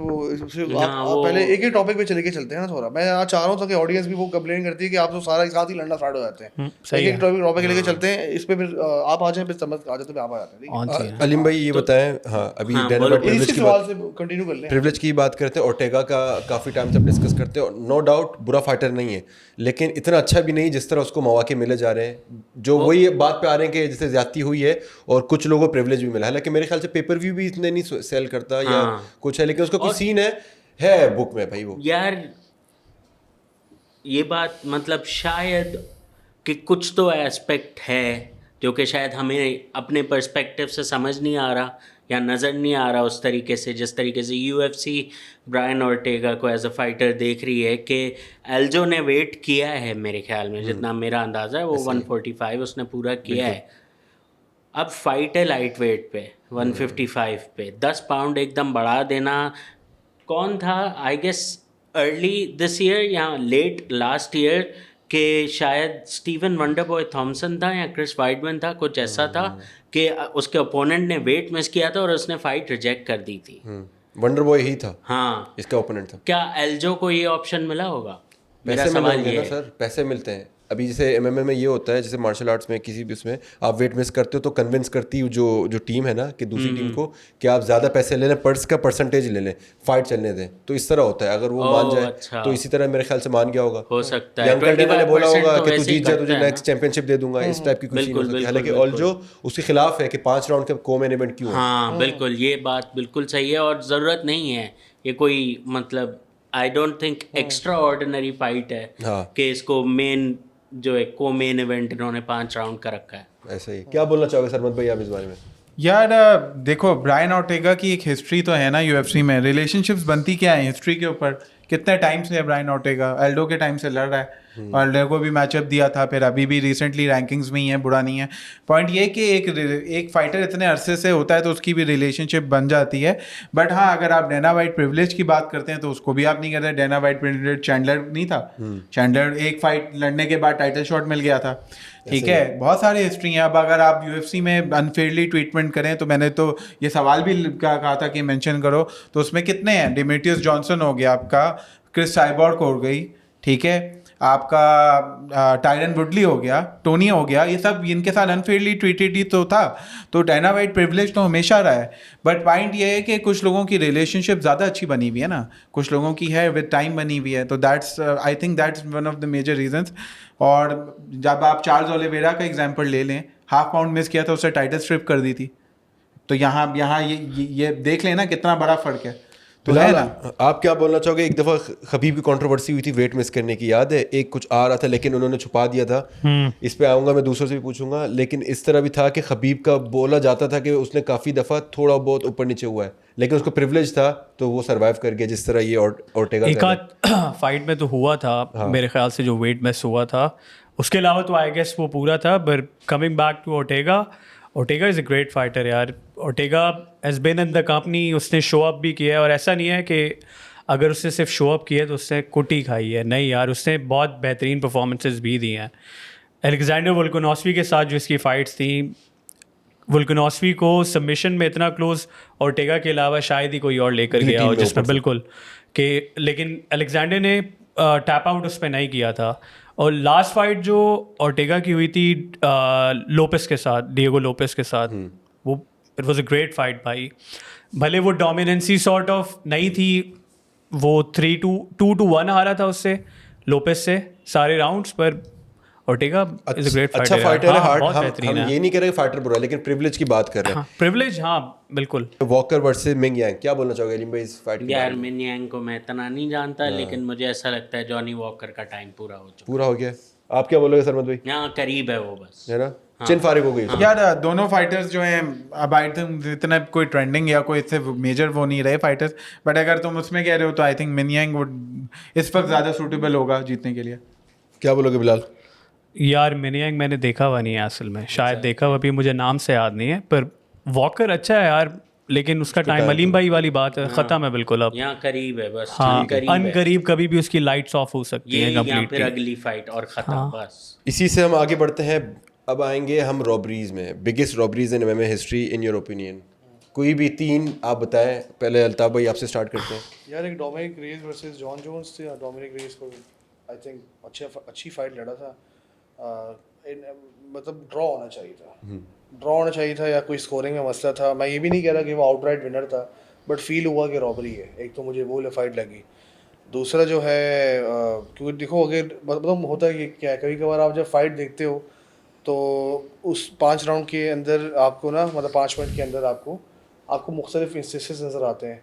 आप पहले एक ही टॉपिक पे चले के चलते हैं ना थोड़ा। मैं यहाँ चाह रहा हूँ ताकि ऑडियंस भी वो कंप्लेन करती है कि आप तो सारा एक साथ ही लड़ना स्टार्ट हो जाते हैं। सही एक टॉपिक लेके चलते हैं, इस पे फिर आप आ जाएं, फिर समझ आ जाते हैं, आप आ जाते हैं, ऑन ठीक है? सी अलीम भाई ये बताएं, हाँ अभी डेना वाइट प्रिविलेज इसी की सवाल बात, से कंटिन्यू कर लें। प्रिविलेज की बात करते हैं। ओर्टेगा का काफ़ी टाइम से हम डिस्कस करते हैं, नो डाउट बुरा फाइटर नहीं है, लेकिन इतना अच्छा भी नहीं जिस तरह उसको मौके मिले जा रहे हैं, जो वही बात पे आ रहे हैं कि जैसे ज्यादती हुई है और कुछ लोगों को प्रिविलेज भी मिला है। हालांकि मेरे ख्याल से पेपर व्यू भी इतने नहीं सेल करता या कुछ है, लेकिन उसका कुछ सीन है बुक में भाई। वो यार ये बात मतलब शायद कि कुछ तो एस्पेक्ट है जो कि शायद हमें अपने पर्सपेक्टिव से समझ नहीं आ रहा या नज़र नहीं आ रहा उस तरीके से, जिस तरीके से UFC ब्रायन ओर्टेगा को एज अ फाइटर देख रही है। कि एल्जो ने वेट किया है मेरे ख्याल में, जितना मेरा अंदाज़ा है वो 145 उसने पूरा किया है। अब फाइट है लाइट वेट पे 155 पे, 10 पाउंड एकदम बढ़ा देना। कौन था, I guess early this year या लेट लास्ट ईयर, के शायद स्टीवन वंडरबॉय थॉमसन था या क्रिस वाइडमैन था, कुछ ऐसा था कि उसके ओपोनेंट ने वेट मिस किया था और उसने फाइट रिजेक्ट कर दी थी। वंडर बॉय ही था, हाँ, इसका ओपोनेंट था। क्या एल्जो को ये ऑप्शन मिला होगा? मेरा पैसे सवाल मिलते ये हैं है। ना सर, पैसे मिलते हैं। अभी जैसे MMA में ये होता है, जैसे मार्शल आर्ट्स में किसी भी उसमें आप वेट मिस करते हो तो कन्विंस करती है जो टीम है ना कि दूसरी टीम को कि आप ज़्यादा पैसे ले लें, पर्स का परसेंटेज ले लें, फाइट चलने दें। तो इस तरह होता है, अगर वो मान जाए अच्छा। तो इसी तरह मेरे ख्याल से मान गया होगा। हो सकता है। यंग डेना ने बोला 25% होगा तो कि तू वैसे ही जीत जा, करता तुझे है नेक्स्ट चैंपियनशिप दे दूंगा, इस टाइप की कुछ सीन हो सकती है। हालांकि ऑल्जो उसके खिलाफ है कि 5 राउंड के को मेन इवेंट क्यों है। हाँ बिल्कुल, ये बात बिल्कुल सही है और ज़रूरत नहीं है ये कोई, मतलब आई don't think extra ordinary fight है हाँ। कि इसको मेन जो है को मेन इवेंट इन्होंने 5 राउंड का रखा है। ऐसा ही। क्या बोलना चाहोगे सरमत भाई आप इस बारे में? यार देखो, ब्रायन ओर्टेगा की एक हिस्ट्री तो है ना UFC में, रिलेशनशिप्स बनती क्या है हिस्ट्री के ऊपर, कितने टाइम से ब्रायन ओर्टेगा एल्डो के टाइम से लड़ रहा है, और एल्डो को भी मैचअप दिया था, फिर अभी भी रिसेंटली रैंकिंग्स में ही है, बुरा नहीं है। पॉइंट ये कि एक फाइटर इतने अरसे से होता है तो उसकी भी रिलेशनशिप बन जाती है। बट हाँ, अगर आप डेना वाइट प्रिविलेज की बात करते हैं तो उसको भी आप नहीं कहते। डेना वाइट प्रिविलेज चैंडलर नहीं था, चैंडलर एक फाइट लड़ने के बाद टाइटल शॉट मिल गया था, ठीक है। बहुत सारी हिस्ट्री है। अब अगर आप यूएफसी में अनफेयरली ट्रीटमेंट करें तो मैंने तो ये सवाल भी कहा था कि मेंशन करो, तो उसमें कितने हैं? डिमेट्रियस जॉनसन हो गया आपका, क्रिस साइबॉर्ग हो गई, ठीक है, आपका टायरन वुडली हो गया, टोनी हो गया, ये सब इनके साथ अनफेयरली ट्रीटेड ही तो था। तो डायना वाइट प्रिविलेज तो हमेशा रहा है। बट पॉइंट ये है कि कुछ लोगों की रिलेशनशिप ज़्यादा अच्छी बनी हुई है ना, कुछ लोगों की है विद टाइम बनी हुई है, तो that's I think that's one of the major reasons. और जब आप चार्ल्स ओलिवेरा का एग्जांपल ले लें, हाफ पाउंड मिस किया था, उससे टाइटल स्ट्रिप कर दी थी। तो यहाँ ये देख लेना कितना बड़ा फ़र्क है। तो है ना, आप क्या बोलना चाहोगे? एक दफ़ा खबीब की कंट्रोवर्सी हुई थी वेट मिस करने की, याद है? एक कुछ आ रहा था लेकिन उन्होंने छुपा दिया था। इस पे आऊँगा, मैं दूसरों से भी पूछूंगा। लेकिन इस तरह भी था कि खबीब का बोला जाता था कि उसने काफ़ी दफ़ा थोड़ा बहुत ऊपर नीचे हुआ है, लेकिन उसको प्रिविलेज था तो वो सर्वाइव कर गया, जिस तरह ये ओर्टेगा एक आध फाइट में तो हुआ था मेरे ख्याल से जो वेट मिस हुआ था, उसके अलावा तो आई गेस वो पूरा था। But coming back to Ortega is a great fighter यार। Ortega has been in the company, उसने शो अप भी किया है, और ऐसा नहीं है कि अगर उसने सिर्फ शो अप किया तो उसने कुटी खाई है, नहीं यार, उसने बहुत बेहतरीन परफॉर्मेंसेस भी दी हैं। अलेक्जेंडर वोल्कानोव्स्की के साथ जो इसकी फ़ाइट्स थी, वोल्कानोव्स्की को सबमिशन में इतना क्लोज ओर्टेगा के अलावा शायद ही कोई और लेकर गया हो, जिसमें बिल्कुल कि, लेकिन अलेक्जेंडर ने टैप आउट उस पर नहीं किया था। और लास्ट फाइट जो ओर्टेगा की हुई थी लोपेस के साथ, डिएगो लोपेस के साथ, वो it was a great fight भाई। भले वो डोमिनेंसी सॉर्ट ऑफ नहीं थी, वो 2-1 हारा था उससे, लोपेस से सारे राउंड्स, पर Ortega is a great fighter. अच्छा फाइटर है, हार्ड। बहुत हम बेहतरीन है। ये नहीं कह रहे फाइटर बुरा, लेकिन प्रिविलेज की बात कर रहे हैं। प्रिविलेज, हाँ बिल्कुल। वॉकर वर्सेस मिंग यांग, क्या बोलना चाहोगे अलीम भाई इस फाइट के यार बारे में? मिन यांग को मैं इतना नहीं जानता, लेकिन मुझे ऐसा लगता है जॉनी वॉकर का टाइम पूरा हो चुका पूरा हो गया? आप क्या बोलोगे सरमत भाई? है। यहाँ करीब है वो, बस है ना, चिन फारिग हो गई उसकी। यार दोनों फाइटर्स जो हैं, अब आई थिंक इतना कोई ट्रेंडिंग या कोई इससे मेजर वो नहीं रहे फाइटर्स, बट अगर तुम उसमें कह रहे हो तो आई थिंक मिन यांग वुड इस वक्त ज़्यादा सूटेबल होगा जीतने के लिए। क्या बोलोगे बिलाल? यार मिन यांग मैंने देखा हुआ नहीं है असल में, शायद देखा हुआ भी, मुझे नाम से याद नहीं है। पर वॉकर अच्छा है यार, लेकिन उसका टाइम अलीम भाई वाली बात है, ख़त्म है बिल्कुल अब। यहाँ करीब है बस। हाँ, करीब है। अनकरीब कभी भी उसकी लाइट्स ऑफ हो सकती ये हैं या फिर कंप्लीटली। अगली फाइट और खत्म, बस। इसी से हम आगे बढ़ते हैं। अब आएंगे हम रॉबरीज में, biggest robberies in MMA history in your opinion. कोई भी 3 आप बताएं। पहले अल्ताफ भाई आपसे स्टार्ट करते हैं। यार एक Dominick Reyes versus Jon Jones थे। डोमिनिक रेस को आई थिंक अच्छी फाइट लड़ा था। मतलब ड्रॉ होना चाहिए था, या कोई स्कोरिंग में मसला था। मैं ये भी नहीं कह रहा कि वो आउटराइट विनर था, बट फील हुआ कि रॉबरी है। एक तो मुझे वो फाइट लगी। दूसरा जो है, क्योंकि देखो अगर मतलब होता है कि क्या, कभी कभार आप जब फाइट देखते हो तो उस 5 राउंड के अंदर आपको ना, मतलब 5 मिनट के अंदर आपको मुख्तलिफ इंस्टेंसेस नज़र आते हैं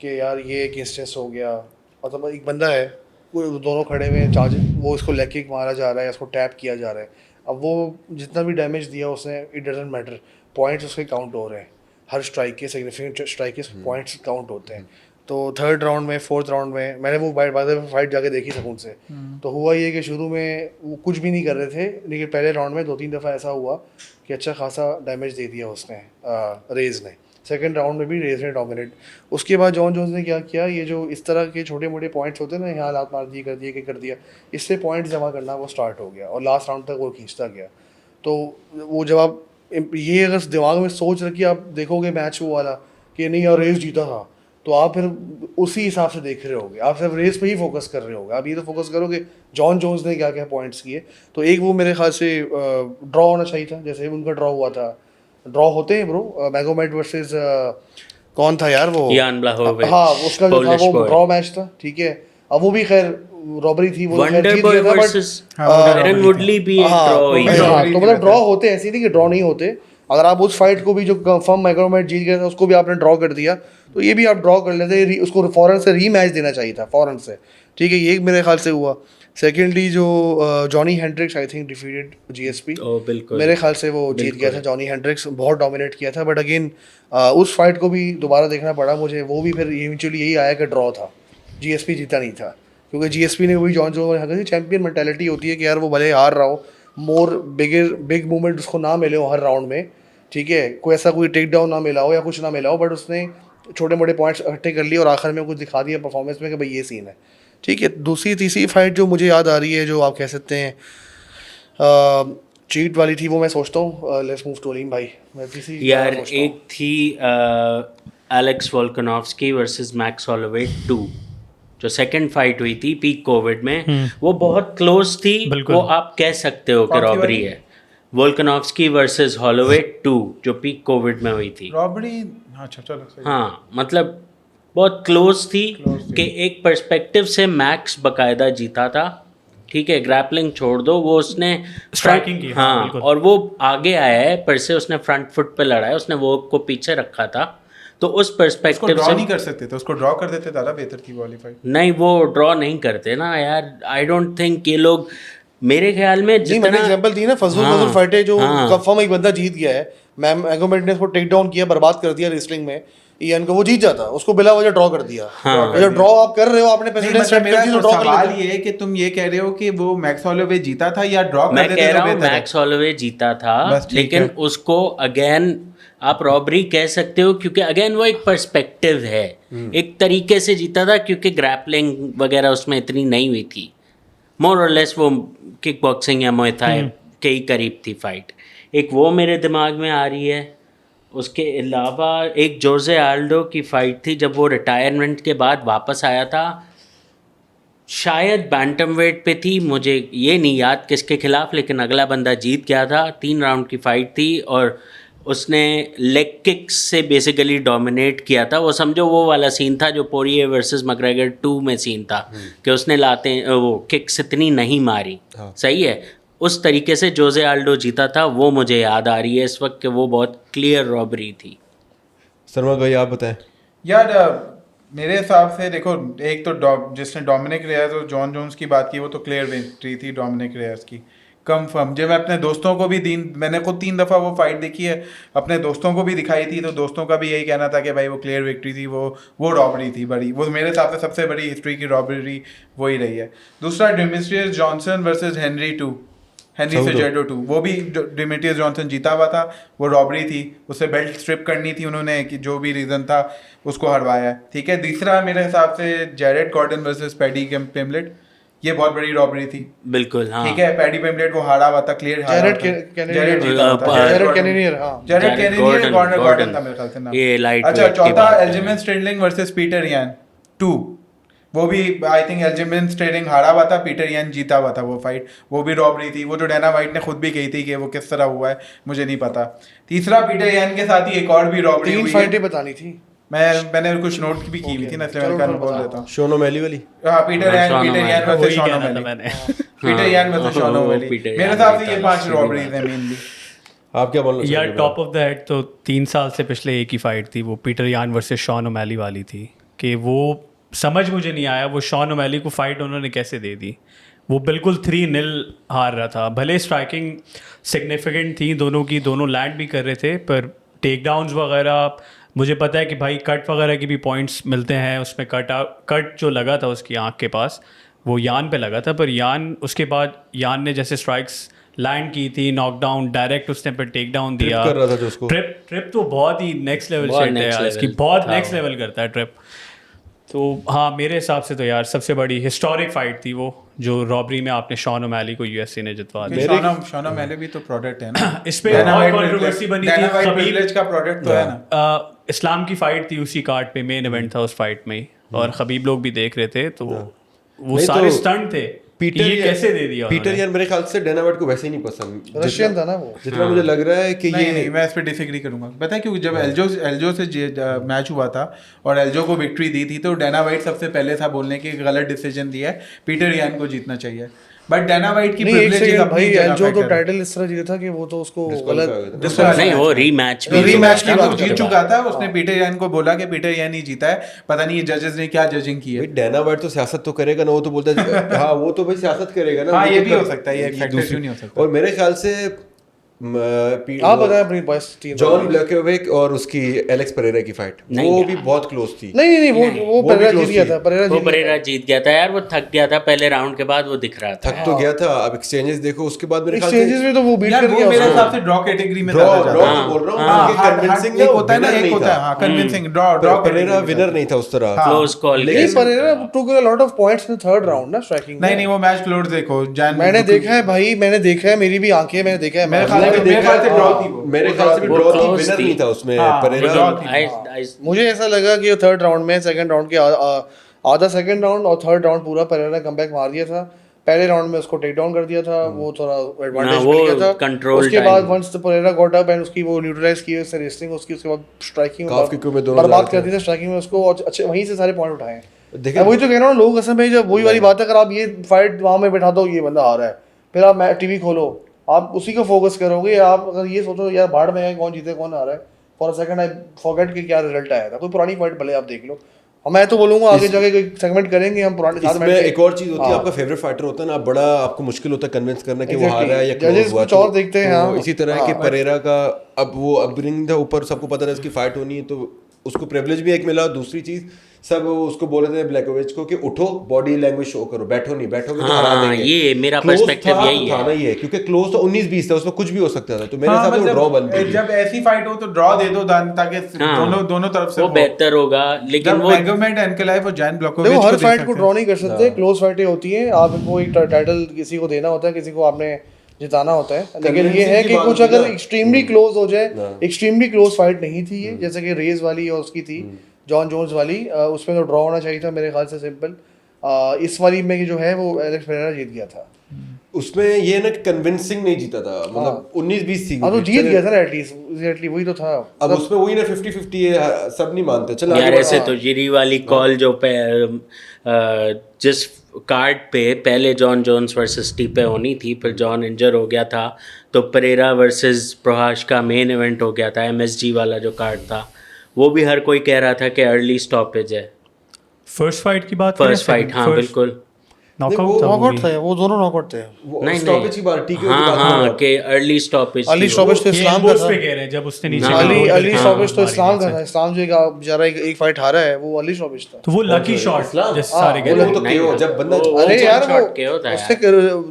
कि यार ये एक इंस्टेंस हो गया, मतलब एक बंदा है, वो दोनों खड़े हुए हैं, चार्ज वो इसको लेग किक मारा जा रहा है, इसको टैप किया जा रहा है। अब वो जितना भी डैमेज दिया उसने, इट डजंट मैटर, पॉइंट्स उसके काउंट हो रहे हैं। हर स्ट्राइक के सिग्निफिकेंट स्ट्राइक के पॉइंट्स काउंट होते हैं। तो 3rd राउंड में 4th राउंड में मैंने वो फाइट जाके देखी सकून से। तो हुआ ये कि शुरू में वो कुछ भी नहीं कर रहे थे, लेकिन पहले राउंड में 2-3 दफ़ा ऐसा हुआ कि अच्छा खासा डैमेज दे दिया उसने, रेज ने। 2nd राउंड में भी रेज ने डोमिनेट। उसके बाद जॉन जोन्स ने क्या किया, ये जो इस तरह के छोटे मोटे पॉइंट्स होते हैं ना, यहाँ लात मार दिए, कर दिया, इससे पॉइंट्स जमा करना वो स्टार्ट हो गया, और लास्ट राउंड तक वो खींचता गया। तो वो जब आप ये अगर दिमाग में सोच रखिए, आप देखोगे मैच वो वाला कि नहीं यार रेस जीता था, तो आप फिर उसी हिसाब से देख रहे होगे, आप सिर्फ रेस पे ही फोकस कर रहे होगे। आप ये तो फोकस करोगे जॉन जोन्स ने क्या क्या पॉइंट्स किए। तो एक वो मेरे ख्याल से ड्रॉ होना चाहिए था, जैसे उनका ड्रॉ हुआ था। ड्रॉ होते हैं ब्रो, मैगोमेड वर्सेस कौन था यार वो, यान ब्लाहोविच, हाँ उसका जो था वो Polish ड्रॉ मैच था, ठीक है। अब वो भी खैर रॉबरी थी, वो वंडरबॉय वर्सेस टायरन वुडली भी एक ड्रॉ हुई। तो मतलब ड्रॉ होते हैं, ऐसे नहीं कि ड्रॉ नहीं होते। अगर आप उस फाइट को भी जो कंफर्म मैगोमेड जीत गए थे उसको भी आपने ड्रॉ कर दिया, तो ये भी आप ड्रॉ कर लेते, उसको फौरन से रीमैच देना चाहिए था, फौरन से, ठीक है। ये मेरे ख्याल से हुआ। सेकेंडली जो Johny Hendricks I think defeated GSP, मेरे ख्याल से वो जीत गया था। जॉनी हेंड्रिक्स बहुत डोमिनेट किया था, बट अगेन उस फाइट को भी दोबारा देखना पड़ा मुझे, वो भी फिर इवेंचुअली यही आया कि ड्रॉ था। GSP जीता नहीं था, क्योंकि GSP ने वही जॉन जोन्स चैंपियन मेंटालिटी होती है कि यार वो भले हार रहा हो, मोर बिग मूवमेंट उसको ना मिले हो हर राउंड में, ठीक है, कोई ऐसा कोई टेक डाउन ना मिला हो या कुछ ना मिला हो, बट उसने छोटे मोटे पॉइंट्स इकट्ठे कर लिए और आखिर में कुछ दिखा दिया परफॉर्मेंस में कि भाई ये सीन है, ठीक है। दूसरी तीसरी फाइट जो मुझे याद आ रही है, जो आप कह सकते हैं चीट वाली थी, वो मैं सोचता हूँ लेट्स मूव टू अलीम भाई, मैं तीसरी यार सोचता हूँ। एक थी Alex Volkanovski versus max Holloway 2, जो सेकंड फाइट हुई थी पीक कोविड में, वो बहुत क्लोज थी, बिल्कुल। वो आप कह सकते हो कि कौन सी रॉबरी वाली? है। वोल्कानोव्स्की वर्सेस हॉलोवे 2 जो पीक कोविड में हुई थी। रॉबरी, अच्छा चलो सही। हाँ, मतलब बहुत क्लोज थी कि एक पर्सपेक्टिव से मैक्स बकायदा जीता था, ठीक है, ग्रैपलिंग छोड़ दो, वो उसने Striking की, हाँ, हाँ, बिल्कुल। और वो आगे आया है, पर से उसने फ्रंट फुट पे लड़ा है, उसने वो को पीछे रखा था, तो उस उसको पर्सपेक्टिव ड्रॉ से नहीं कर सकते थे, उसको ड्रॉ कर देते ज़्यादा बेहतर थी वाली फाइट। नहीं, वो ड्रॉ नहीं करते ना यार, आई डोंट थिंक ये लोग, मेरे ख्याल में नहीं, मैंने एग्जांपल दी ना, फजूल फाइटें जो कंफर्म एक बंदा जीत गया है, मैम एगोमेंट ने उसको टेक डाउन किया, बर्बाद कर दिया रेसलिंग में, इयान को वो जीत जाता, उसको बिला वजह ड्रॉ कर दिया। जो ड्रॉ आप कर रहे हो, आपने नहीं, प्रेसिडेंट मतलब मेरा तो ड्रॉ कर सवाल लेते। ये है कि तुम ये कह रहे हो कि वो मैक्स हॉलोवे जीता था या ड्रॉ कर मैं देते कह तो रहा हूँ बेहतर है? मैक्स हॉलोवे जीता था, बस ठीक लेकिन है। उसको अगेन आप रॉबरी कह सकते हो, क्योंकि अगेन वो एक पर्सपेक्टिव है, एक तरीके से जीता था क्योंकि ग्रैपलिंग वगैरह उसमें इतनी नहीं हुई थी, मोर और लेस वो किक बॉक्सिंग या मुay थाई के ही करीब थी फाइट। एक वो मेरे दिमाग में आ रही है, उसके अलावा एक जोजे आल्डो की फाइट थी जब वो रिटायरमेंट के बाद वापस आया था, शायद बैंटम वेट पे थी, मुझे ये नहीं याद किसके खिलाफ, लेकिन अगला बंदा जीत गया था, 3 राउंड की फाइट थी और उसने लेग किक्स से बेसिकली डोमिनेट किया था। वो समझो वो वाला सीन था जो पोरिये वर्सेस मैकग्रेगर 2 में सीन था, कि उसने वो किक्स इतनी नहीं मारी, सही है, उस तरीके से जोजे आल्डो जीता था, वो मुझे याद आ रही है इस वक्त कि वो बहुत क्लियर रॉबरी थी। सरमद भाई आप बताएं। यार मेरे हिसाब से देखो, एक तो जिसने डोमिनिक रेयस और जॉन जोन्स की बात की, वो तो क्लियर विक्ट्री थी डोमिनिक रेयस की, कंफर्म। जब मैं अपने दोस्तों को भी मैंने खुद 3 दफ़ा वो फाइट देखी है, अपने दोस्तों को भी दिखाई थी, तो दोस्तों का भी यही कहना था कि भाई वो क्लियर विक्ट्री थी, वो रॉबरी थी बड़ी, वो मेरे हिसाब से सबसे बड़ी हिस्ट्री की रॉबरी वही रही है। दूसरा डिमिट्रियस जॉनसन वर्सेस हेनरी सेजेडो 2, वो भी डिमिट्रियस जॉनसन जीता हुआ था, वो रॉबरी थी, उससे बेल्ट स्ट्रिप करनी थी उन्होंने, कि जो भी रीज़न था उसको हरवाया, ठीक है। तीसरा मेरे हिसाब से Jared Gordon versus Paddy Pimblett, ये बहुत बड़ी रॉबरी थी, बिल्कुल, हाँ, ठीक है। पैडी पिम्बलेट वो हारा हुआ था, क्लियर हारा जेरेड हुआ था। कैनेडियन, जेरेड जीता हुआ था, जेरेड कैनेडियन, हाँ, जेरेड कैनेडियन, गॉर्डन था मेरे ख्याल से नाम। ये लाइट अच्छा, वेट की चौथा बात है। एल्जिमेन स्टेरलिंग वर्सेस पीटर यान 2, वो भी आई थिंक एल्जिमेन स्टेरलिंग हारा हुआ था, पीटर यान जीता हुआ था वो फाइट, वो भी रॉबरी थी, वो जो डैना वाइट ने खुद भी कही थी कि वो किस तरह हुआ है मुझे नहीं पता। तीसरा पीटर यान के साथ ही एक और भी रॉबरी 3 हुई है, फाइटें बतानी थी, मैंने कुछ नोट भी की हुई थी ना, इसलिए मैं बोल देता हूँ। शोन ओमैली वाली। हाँ, पीटर यान वर्सेस वही शॉन कहना था ओमैली, मैंने। पीटर यान वर्सेस शॉन ओमैली, पीटर मेरे यान हिसाब से जीता, ये 5 सीधी रॉबरीज बात हैं है। मेनली। आप क्या बोलना यार चाहेंगे? टॉप ऑफ द हेड तो 3 साल से पिछले एक ही फाइट थी, वो पीटर यान वर्सेस शॉन ओमैली वाली थी, कि वो समझ मुझे नहीं आया वो शॉन ओमैली को फाइट उन्होंने कैसे दे दी। वो बिल्कुल 3-0 हार रहा था, भले स्ट्राइकिंग सिग्निफिकेंट थी दोनों की, दोनों लैंड भी कर रहे थे, पर टेक डाउन्स वगैरह मुझे पता है कि भाई कट वगैरह की भी पॉइंट्स मिलते हैं उसमें। कट जो लगा था उसकी आँख के पास वो यान पे लगा था, पर यान उसके बाद यान ने जैसे स्ट्राइक्स लैंड की थी, नॉकडाउन डायरेक्ट उसने पर टेक डाउन दिया, कर रहा था जो उसको। ट्रिप तो बहुत ही नेक्स्ट लेवल बहुत सेट है next यार इसकी, level बहुत था नेक्स्ट वो। लेवल करता है ट्रिप। तो हाँ, मेरे हिसाब से तो यार सबसे बड़ी हिस्टोरिक फाइट थी वो, जो रॉबरी में आपने शॉन ओमैली को यूएफसी ने जितवा दिया। शॉन ओमैली भी तो प्रोडक्ट है ना, इस पे बहुत कंट्रोवर्सी बनी थी, प्रिविलेज का प्रोडक्ट तो है ना। इस्लाम की फाइट थी उसी कार्ड पे, मेन इवेंट था उस फाइट में, और खबीब लोग भी देख रहे थे, तो वो नहीं सारे तो स्टंट थे कि ये कैसे दे दिया पीटर उन्होंने। यान मेरे ख्याल से डेना वाइट को वैसे ही नहीं पसंद, रशियन था ना वो। जितना मुझे लग रहा है कि नहीं ये नहीं, मैं इस पे डिसएग्री करूंगा। पता है क्यों? जब एल्जो से मैच हुआ था और एल्जो को विक्ट्री दी थी, तो डेना वाइट सबसे पहले था बोलने की गलत डिसीजन दिया है, पीटर यान को जीतना चाहिए। बट डेना वाइट की नहीं, एक privilege एक सेकंड अपनी भाई, जगह एल्जो पे तो कर- टाइटल इस तरह जीता था कि वो तो उसको गलत नहीं, वो रीमैच भी रीमैच की वो बात जीत कर चुका था, उसने पीटर यान को बोला कि पीटर यान ही जीता है, पता नहीं ये जजेस ने क्या जजिंग की भाई है। डेना वाइट तो सियासत तो करेगा ना, वो तो बोलता है हाँ वो तो भाई सियासत करेगा ना। हाँ, वो ये तो भी हो कर- सकता है, ये एक फैक्टर दूसरी- क्यों नहीं हो सकता। और मेरे ख्याल से आप बताएं अपनी बस टीम। जॉन ब्लैकोविक और उसकी एलेक्स परेरा की फाइट वो भी बहुत क्लोज थी। नहीं वो परेरा जीत गया था, वो परेरा जीत गया था यार, वो थक गया था पहले राउंड के बाद, वो दिख रहा था। थक तो गया था। अब एक्सचेंजेस देखो उसके बाद मेरे ख्याल से एक्सचेंजेस में तो वो बीट यार कर वो गया मेरे उसको। हिसाब से ड्रॉ कैटेगरी में ड्रॉ डाला ड्रॉ जाता है। बोल रहा हूँ हाँ, कि कन्विंसिंग एक होता है ना, एक होता है हाँ कन्विंसिंग ड्रॉ परेरा विनर नहीं था उस तरह। Close call. लेकिन Perera took a lot of points in the third round ना स्ट्राइकिंग। नहीं वो मैच क्लोज देखो जैन मैंने देखा है भाई, मैंने देखा है, मेरी भी आंखें, मैंने देखा है। मेरे ख्याल से ड्रॉ थी वो। मेरे ख्याल से वो ड्रॉ थी, close विनर थी। नहीं था उसमें हाँ, परेरा। वो draw थी। मुझे ऐसा लगा कि थर्ड राउंड में, सेकंड राउंड के आधा सेकंड राउंड और थर्ड राउंड पूरा परेरा ने कमबैक मार दिया था। पहले राउंड में उसको टेक डाउन कर दिया था, वो थोड़ा एडवांटेज मिल गया था। control उसके time। बाद once the Pereira got up and उसकी वो न्यूट्रलाइज की उससे रेसलिंग उसकी, उसके बाद स्ट्राइकिंग काफी को में दोनों बर्बाद डालते कर दी थी स्ट्राइकिंग में उसको, और अच्छे वहीं से सारे पॉइंट उठाए। देखिए वही तो कह रहा हूँ, लोग असल में जब वही वाली बात है, अगर आप ये फाइट वहां में बैठा दो, ये बंदा आ रहा है, फिर आप टीवी खोलो, आप उसी को फोकस करोगे। आप अगर ये सोचो यार भाड़ में है, कौन जीते कौन आ रहा है, for a second I forget कि क्या रिजल्ट आया था। कोई पुरानी फाइट भले आप देख लो, और मैं तो बोलूंगा आगे जाके कोई सेगमेंट करेंगे हम पुराने साथ इसमें एक और चीज होती है, आपका फेवरेट फाइटर होता है ना, बड़ा आपको मुश्किल होता है कन्विंस करना कि वो हार रहा है या Judges क्लोज हुआ। कुछ और देखते हैं, हाँ। इसी तरह है कि परेरा का अब वो अपब्रिंगिंग था, ऊपर सबको पता था इसकी फाइट होनी है, तो उसको प्रिविलेज भी एक मिला। दूसरी चीज सब उसको बोले थे ब्लैकोविच को कि उठो, बॉडी लैंग्वेज शो करो, बैठो नहीं, बैठोगे तो हरा हाँ, देंगे। ये मेरा Close पर्सपेक्टिव था, यही था है। ना ये, क्योंकि क्लोज तो 19-20 था, उसमें कुछ भी हो सकता था, तो मेरे हाँ, हिसाब से वो ड्रॉ मतलब बनती जब ऐसी फाइट हो तो ड्रॉ दे दो ताकि हाँ, दोनों तरफ से वो बेहतर होगा। लेकिन जब वो मैगोमेड एनकेलाइव और जैन ब्लॉकोविच देखो, हर को फाइट देख को सकते ड्रॉ हैं। नहीं कर सकते, क्लोज फाइटें होती हैं। आपको एक टाइटल किसी को देना होता है, किसी को आपने जिताना होता है। लेकिन ये है कि कुछ अगर एक्सट्रीमली क्लोज हो जाए, एक्सट्रीमली क्लोज फाइट नहीं थी ये, जैसे कि रेज वाली और उसकी थी जॉन जोन्स वाली, उसमें तो ड्रॉ होना चाहिए था मेरे ख्याल से, सिंपल। इस वाली में जो है वो एलेक्स पेरेरा जीत गया था। उसमें ये ना कन्विंसिंग नहीं जीता था, मतलब 19-20 थी। हाँ तो जीत गया था ना, एटलीस्ट वही तो था। अब उसमें वही ना 50-50 है, सब नहीं मानते। चल यार ऐसे तो जिरी वाली कॉल जो जिस कार्ड पे पहले जॉन जोन्स वर्सेस स्टीपे होनी थी, फिर जॉन इंजर हो गया था, तो परेरा वर्सेस प्रहाश का मेन इवेंट हो गया था, MSG वाला जो कार्ड था, वो भी हर कोई कह रहा था कि अर्ली स्टॉपेज है। फर्स्ट फाइट की बात फर्स्ट फाइट, हाँ बिल्कुल नॉकआउट था नॉकआउट थे वो दोनों, नॉकआउट थे। नहीं स्टॉपेज की बात, TKO की हाँ बात हाँ कर कि अर्ली स्टॉपेज अली स्टॉपेज तो इस्लाम का था। पे कह रहे हैं जब उसने नीचे अली स्टॉपेज तो इस्लाम का था। इस्लाम जो बेचारा एक फाइट हारा है, वो अली स्टॉपेज था। तो वो लकी शॉट इस्लाम? जैसे सारे वो कह रहे लोग तो KO जब बंदा अरे यार वो KO था उससे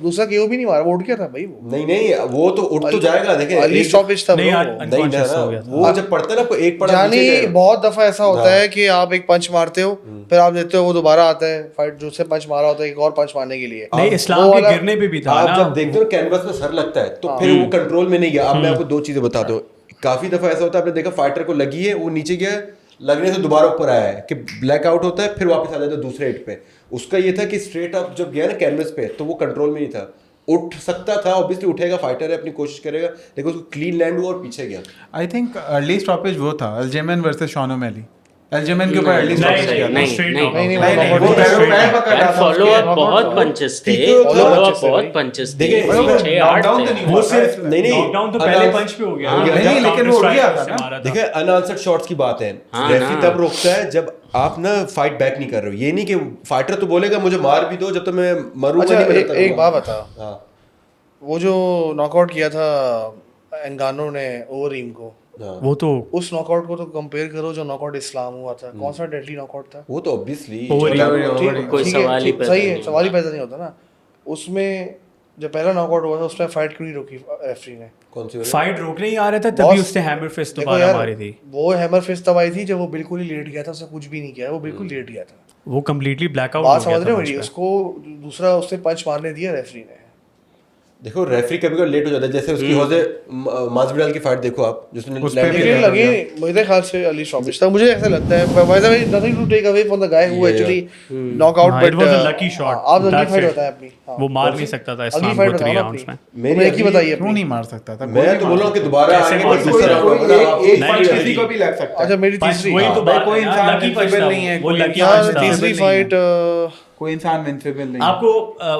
दूसरा KO भी नहीं मारा, वो उठ गया था भाई। वो नहीं वो तो उठ तो जाएगा। देखें अली स्टॉपेज था नहीं यार, वो। नहीं unconscious ना, हो गया था। वो जब पड़ता है ना, कोई एक पड़ा जानी नीचे गया। बहुत दफा ऐसा होता है कि आप एक पंच मारते हो, फिर आप देते हो वो दोबारा आता है फाइट, जो से पंच मारा होता है एक और पंच मारने के लिए। नहीं, इस्लाम के गिरने पे भी था आप ना। जब देखते हो कैनवस में सर लगता है, तो फिर वो कंट्रोल में नहीं गया। अब मैं आपको दो चीजें बताता हूँ। काफी दफा ऐसा होता है, आपने देखा फाइटर को लगी है, वो नीचे गया, लगने से दोबारा ऊपर आया है, कि ब्लैक आउट होता है, फिर वापस आ जाता है दूसरे हिट पे। उसका ये था कि स्ट्रेट अप जब गया ना कैनवस पे, तो वो कंट्रोल में नहीं था। उठ सकता था, ऑब्वियसली उठेगा, फाइटर है, अपनी कोशिश करेगा, लेकिन उसको क्लीन लैंड हुआ और पीछे गया। आई थिंक अर्ली स्टॉपेज वो था अल्जेमन वर्सेस शॉन ओमेली। एल्जेमन के ऊपर अर्ली स्टॉपेज किया था। नहीं, वो पैर पकड़ रहा था फॉलो उसके। अप बहुत पंचेस थे, TKO फॉलो अप punches थे बहुत भाई। पंचेस थे, देखिए, 6-8 knockdown तो थे। नहीं वो हुआ सिर्फ था। नहीं नॉकडाउन तो पहले पंच पे हो गया हाँ, जब नहीं, लेकिन वो उड़ Counter गया Strike था से ना। मारा था। देखिए अनआंसर्ड शॉट्स की बात है, हाँ रेफरी ना। तब रोकता है जब आप ना फाइट बैक नहीं कर रहे हो। ये नहीं कि फाइटर तो बोलेगा मुझे मार भी दो, जब तक मैं मरूंगा अच्छा, नहीं, मैं तब तक एक बात बता, हाँ वो जो नॉकआउट किया था एंगानो ने ओवरईम को, हाँ। वो तो उस नॉकआउट को तो कंपेयर करो जो नॉकआउट इस्लाम हुआ था, कौन सा डेडली नॉकआउट था? वो तो ऑब्वियसली कोई सवाल ही पैदा सही है, नहीं सवाल ही पैदा नहीं होता ना। उसमें जब पहला नॉकआउट हुआ था, उस टाइम फाइट क्यों नहीं रोकी रेफरी ने? कौन सी वाली? फाइट रोकने ही आ रहा था, तभी बॉस, उसने हैमर फिस्ट देखो दोबारा यार, मारी थी। वो हैमर फिस्ट तब आई थी जब वो बिल्कुल ही लेट गया था, उसने कुछ भी नहीं किया, वो बिल्कुल लेट गया था। वो कंप्लीटली ब्लैकआउट बात हो गया समझ रहे था हो मंच मेरी? पे। उसको दूसरा उससे पंच मारने दिया रेफरी ने। देखो रेफरी कभी कभी लेट हो जाता है, जैसे उसकी होजे मास्विडाल की फाइट देखो आप, जिसने उस पे लैंड भी किया लेकिन था। लगे मेरे ख्याल से अली स्टॉपेज था, मुझे ऐसा लगता है। By the way, nothing to take away from the guy who actually knock out, हाँ, but it was a lucky shot. आप अगली That's फाइट it. बताएं अपनी। हाँ, वो मार नहीं सकता था अगली इस्लाम फाइट को बताओ 3 ना राउंड्स अपनी। में। मेरी तुमने एक ही अगली- बताइए क्यों अपनी। नहीं मार सकता था? मैं तो बोल रहा हूँ कि दोबारा कैसे आएंगे मार तो दूसरा सकते round कोई होगा। एक नहीं, फाइट नहीं, किसी को भी लग सकता अच्छा है। मेरी बस तीसरी, वही तो भाई, बात कोई है ना, इंसान lucky invincible punch था नहीं है, वो कोई lucky इंसान punch था। तीसरी नहीं है। फाइट कोई इंसान इनविंसिबल नहीं। आपको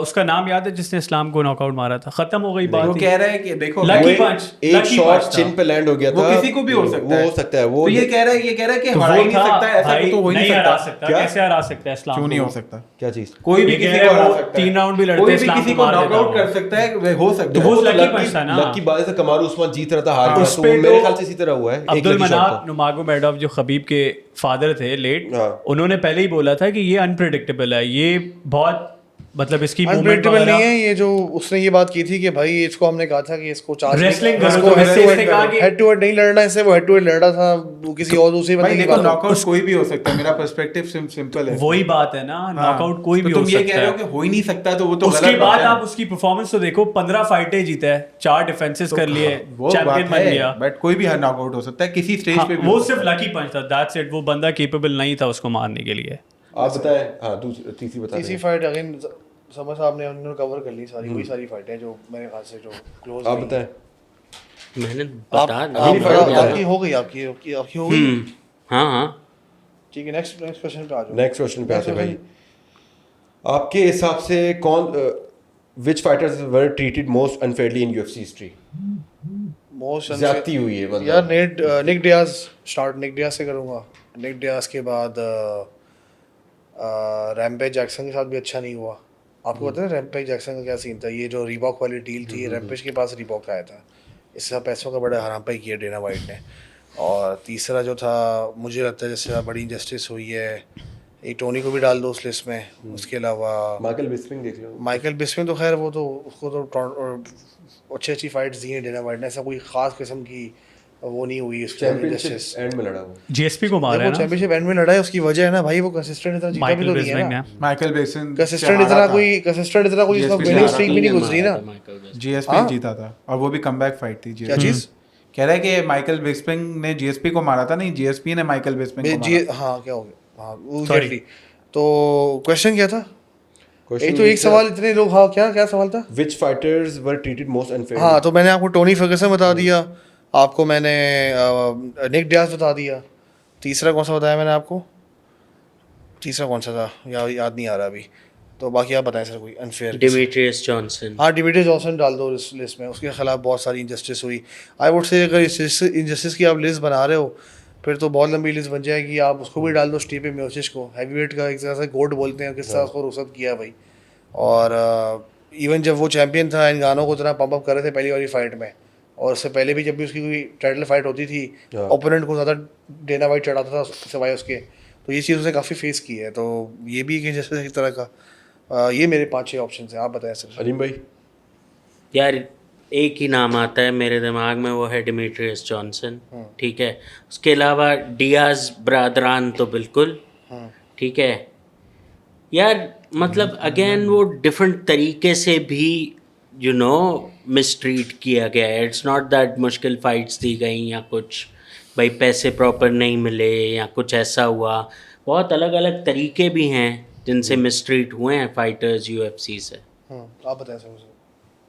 उसका नाम याद है जिसने इस्लाम को नॉकआउट मारा था? खत्म हो गई बात वो ही। कह रहा है कि देखो Lucky वो punch, एक lucky शॉट punch था। चिन पे लैंड हो गया था, किसी को भी हो सकता है, वो हो सकता है, वो तो ये कह रहा है कि तो हरा ही वो नहीं था सकता, ऐसा भाई, तो हो ही नहीं नहीं हरा सकता। सकता। क्या? कैसे हरा सकता है इस्लाम क्यों नहीं को? हो सकता? क्या चीज? कोई भी ये किसी कह को रहा है हरा वो सकता है, 3 राउंड भी लड़ते कोई भी इस्लाम किसी को को मार देता नॉकआउट वो। कर सकता है, वो हो सकता तो है। वो तो lucky punch था ना। लकी बात से कमारू उस्मान जीत रहा था, हार हाँ, गया, उस तो पे मेरे तो ख्याल से इसी तरह हुआ है। एक अब्दुल lucky shot मनाफ था। नुमागोमेडोव जो खबीब के फादर थे लेट, हाँ। उन्होंने पहले ही बोला था कि ये अनप्रिडिक्टेबल है, ये बहुत मतलब इसकी मूवमेंट अनप्रेडिक्टेबल नहीं वगैरह। है ये, जो उसने ये बात की थी कि भाई इसको हमने कहा था कि इसको चार्ज Wrestling नहीं, करो इसको तो वैसे इसने कहा कि हेड टू हेड नहीं लड़ना, इससे वो हेड टू हेड लड़ रहा था वो किसी और दूसरे भाई बंदे की देखो बात। नॉकआउट कोई भी हो सकता है, मेरा पर्सपेक्टिव सिंपल है। वही बात है ना, हाँ, नॉकआउट कोई तो भी तुम हो ये कह सकता रहे हो है। कि हो ही नहीं सकता, तो वो तो उसके गलत बाद बात है। आप उसकी परफॉर्मेंस तो देखो, 15 फाइटें जीता है, 4 डिफेंसेस कर लिए, वो चैंपियन बात बन है, गया। बट कोई भी हर नॉकआउट हो सकता है किसी स्टेज हाँ, पे भी वो हो सिर्फ सकता है। लकी पंच था, दैट्स इट। वो बंदा केपेबल नहीं था उसको मारने के लिए। आप बताएं। हाँ, तीसरी बता तीसरी दें। फाइट अगेन समझ साहब ने उन्होंने कवर कर ली सारी, वही सारी फाइटें जो मेरे ख्याल से जो क्लोज। आप बताएं। मैंने आप बता अगली आप- फाइट आप- बता आपकी रहे हो गई, आपकी हो गई। हाँ हाँ। ठीक है, नेक्स्ट क्वेश्चन पे आ जाओ। नेक्स्ट क्वेश्चन पे आते हैं भाई। आपके हिसाब से कौन which fighters were treated most unfairly in UFC history? Most ज्यादती हुई है मतलब। यार Nick Diaz start, Nick Diaz से करूँगा। निक डियाज के बाद रैम्पेज जैक्सन के साथ भी अच्छा नहीं हुआ। आपको पता है रैम्पेज जैक्सन का क्या सीन था? ये जो रीबॉक वाली डील थी, रैम्पेज के पास रीबॉक आया था, इससे पैसों का बड़ा हराम पाई किया डेना वाइट ने। और तीसरा जो था, मुझे लगता है जैसे बड़ी इंजस्टिस हुई है, ये टोनी को भी डाल दो उस लिस्ट में। उसके अलावा माइकल बिस्पिंग देख लो। माइकल बिस्मिन तो खैर वो तो उसको तो अच्छी फाइट्स दी हैं डेना वाइट ने, ऐसा कोई ख़ास किस्म की वो नहीं हुई उसकी चैंपियनशिप injustice। एंड में लड़ा वो। जीएसपी को मारा है देखो ना चैंपियनशिप एंड में लड़ा है, उसकी वजह है ना भाई, वो कंसिस्टेंट इतना जीता भी माइकल तो नहीं है बिस्बिंग ना। ने। माइकल बेसन कंसिस्टेंट इतना कोई इसका GSP विनिंग से स्ट्रीक भी नहीं गुजरी ना। जीएसपी हाँ। जीता था, और वो भी कमबैक फाइट थी। क्या चीज़? कह रहा है कि माइकल बिस्पिंग ने जीएसपी को मारा था, नहीं जीएसपी ने माइकल बिस्पिंग को जी मारा। हाँ, क्या हो गया? हाँ वो Sorry। एग्जैक्टली। तो क्वेश्चन क्या था? Question एक तो एक था, सवाल इतने लोग, हाँ क्या क्या सवाल था? Which fighters were treated most unfairly? हाँ, तो मैंने आपको टोनी फर्गसन बता दिया, आपको मैंने निक डियाज बता दिया। तीसरा कौन सा बताया मैंने आपको? तीसरा कौन सा था याद नहीं आ रहा अभी। तो बाकी आप बताएं सर कोई अनफेयर। Demetrious Johnson. हाँ, डिमिट्रियस जॉनसन डाल दो इस लिस्ट में, उसके खिलाफ बहुत सारी इंजस्टिस हुई। आई वुड से अगर इंजस्टिस की आप लिस्ट बना रहे हो फिर तो बहुत लंबी लिस्ट बन जाएगी। आप उसको भी डाल दो, स्टीफे मियोसिच को, हैवीवेट का एक तरह से गोड बोलते हैं, किस तरह उसको रुखसत किया भाई। और इवन जब वो चैंपियन था, इन गानों को इतना पंप अप कर रहे थे पहली वाली फाइट में, और उससे पहले भी जब भी उसकी कोई टाइटल फाइट होती थी, ओपोनेंट को ज़्यादा डेना वाइट चढ़ाता था सिवाय उसके। तो ये चीज़ उसने काफ़ी फेस की है, तो ये भी एक जैसे एक तरह का। ये मेरे 5-6 ऑप्शन हैं, आप बताएं सर। अलीम भाई। यार एक ही नाम आता है मेरे दिमाग में, वो है डिमिट्रियस जॉनसन। ठीक है, उसके अलावा डियाज ब्रादरान तो बिल्कुल ठीक है यार। मतलब अगेन वो डिफरेंट तरीके से भी मिसट्रीट किया गया है। इट्स नॉट दैट मुश्किल फाइट्स दी गई या कुछ भाई पैसे प्रॉपर नहीं मिले या कुछ ऐसा हुआ। बहुत अलग अलग तरीके भी हैं जिनसे मिसट्रीट हुए हैं फाइटर्स यूएफसी से। आप बताएं सर।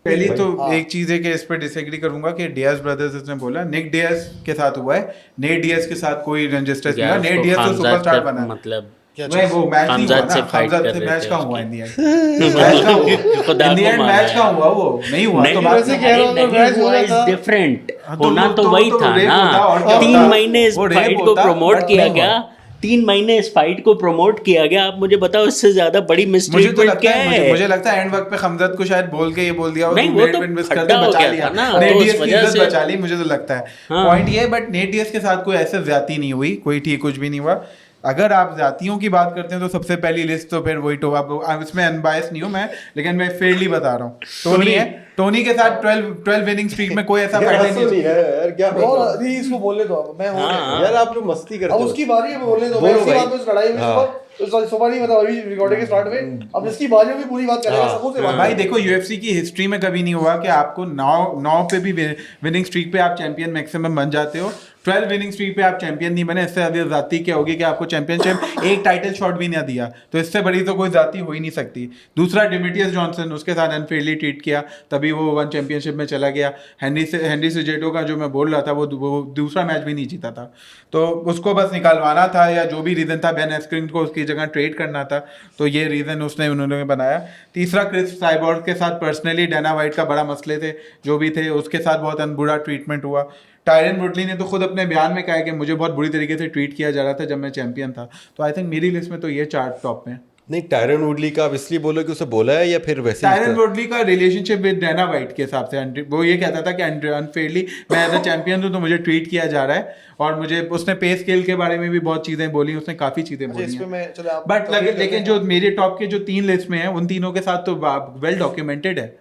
पहली तो एक चीज है कि इस पर डिसएग्री करूंगा कि डियाज ब्रदर्स ने बोला निक डियाज के साथ हुआ है, नेट डियाज के साथ कोई इनजस्टिस नहीं हुआ। नेट डियाज तो सुपरस्टार बना, मतलब मैं वो मैच नहीं हुआ हमजाद ना, से fight हमजाद कर से रहे मैच थे का उसकी। हुआ इन दी एंड, मैच का हुआ खुदा इन दी को एंड, माना मैच है। का हुआ, वो नहीं हुआ तो बात वैसे कह रहा हूँ, मैच हुआ था। डिफरेंट हाँ, तो होना वो- तो तो वही वो तो था रेप ना। होता और क्या 3 होता? महीने इस वो रेप फाइट को होता, प्रमोट but किया नहीं गया। हुआ। 3 महीने इस फाइट को प्रमोट किया गया। आप मुझे बताओ इससे ज्यादा बड़ी मुझे तो मिस्ट्रीटमेंट लगता क्या है, है? मुझे लगता है एंड वक्त पे खमजद को शायद बोल के ये बोल दिया हो, नहीं, तू वो नेट तो पे इन्वेस्ट कर खड्डा दे, हो बचा गया लिया था ना, नेट तो उस डीएस की वजह इज्जत से- बचा ली, मुझे तो लगता है। हाँ। पॉइंट ये है, बट नेट डीएस के साथ कोई ऐसे ज्यादती नहीं हुई, कोई ठीक कुछ भी नहीं हुआ। अगर आप जातियों की बात करते हैं तो सबसे पहली लिस्ट तो फिर वही अब इसमें अनबायस नहीं हूँ मैं, लेकिन मैं फेयरली बता रहा हूँ, टोनी है। टोनी के साथ 12 विनिंग स्ट्रीक में कोई ऐसा यार फाइटर हंसो नहीं है यार, क्या और नहीं, इसको बोलने दो, अब मैं हो गया। यार आप लोग मस्ती करते अब हो। उसकी बारी है, बोलने दो। बोलो मैं इसी भाई। बात पे लड़ाई हुई सुबह, सुबह नहीं मतलब अभी रिकॉर्डिंग के स्टार्ट में। अब इसकी बारियों की पूरी बात करेंगे, सबसे बात भाई देखो, यूएफसी की हिस्ट्री में कभी नहीं हुआ कि आपको 9 पे भी विनिंग स्ट्रीक पे आप चैंपियन मैक्सिमम बन जाते हो। 12 विनिंग स्ट्रीक पे आप चैंपियन नहीं बने, इससे ज्यादा जाती क्या होगी कि आपको चैंपियनशिप एक टाइटल शॉट भी नहीं दिया, तो इससे बड़ी तो कोई जाती हो ही नहीं सकती। दूसरा डिमिट्रियस जॉनसन, उसके साथ अनफेयरली ट्रीट किया, तभी वो वन चैंपियनशिप में चला गया। हेनरी सिजेटो का जो मैं बोल रहा था वो दूसरा मैच भी नहीं जीता था, तो उसको बस निकालवाना था या जो भी रीज़न था, बेन एस्क्रिन को उसकी जगह ट्रेड करना था, तो ये रीज़न उन्होंने बनाया। तीसरा क्रिस साइबोर्ग के साथ पर्सनली डैना वाइट का बड़ा मसले थे, जो भी थे, उसके साथ बहुत बुरा ट्रीटमेंट हुआ। टायरन वुडली ने तो खुद अपने बयान में कहा है कि मुझे बहुत बुरी तरीके से ट्रीट किया जा रहा था जब मैं चैंपियन था। तो आई थिंक मेरी लिस्ट में तो ये 4 टॉप में। नहीं, टायरन वुडली का आप इसलिए बोलो कि उसे बोला है या फिर वैसे ही टायरन वुडली का रिलेशनशिप विद डैना वाइट के हिसाब से वो ये कहता था कि अनफेयरली मैं एज अ चैंपियन हूँ तो मुझे ट्रीट किया जा रहा है, और मुझे उसने पे स्केल के बारे में भी बहुत चीज़ें बोली, उसने काफ़ी चीज़ें बोली इस पे मैं चलो आप बट लेकिन जो मेरे टॉप के जो 3 लिस्ट में है उन तीनों के साथ तो वेल डॉक्यूमेंटेड है।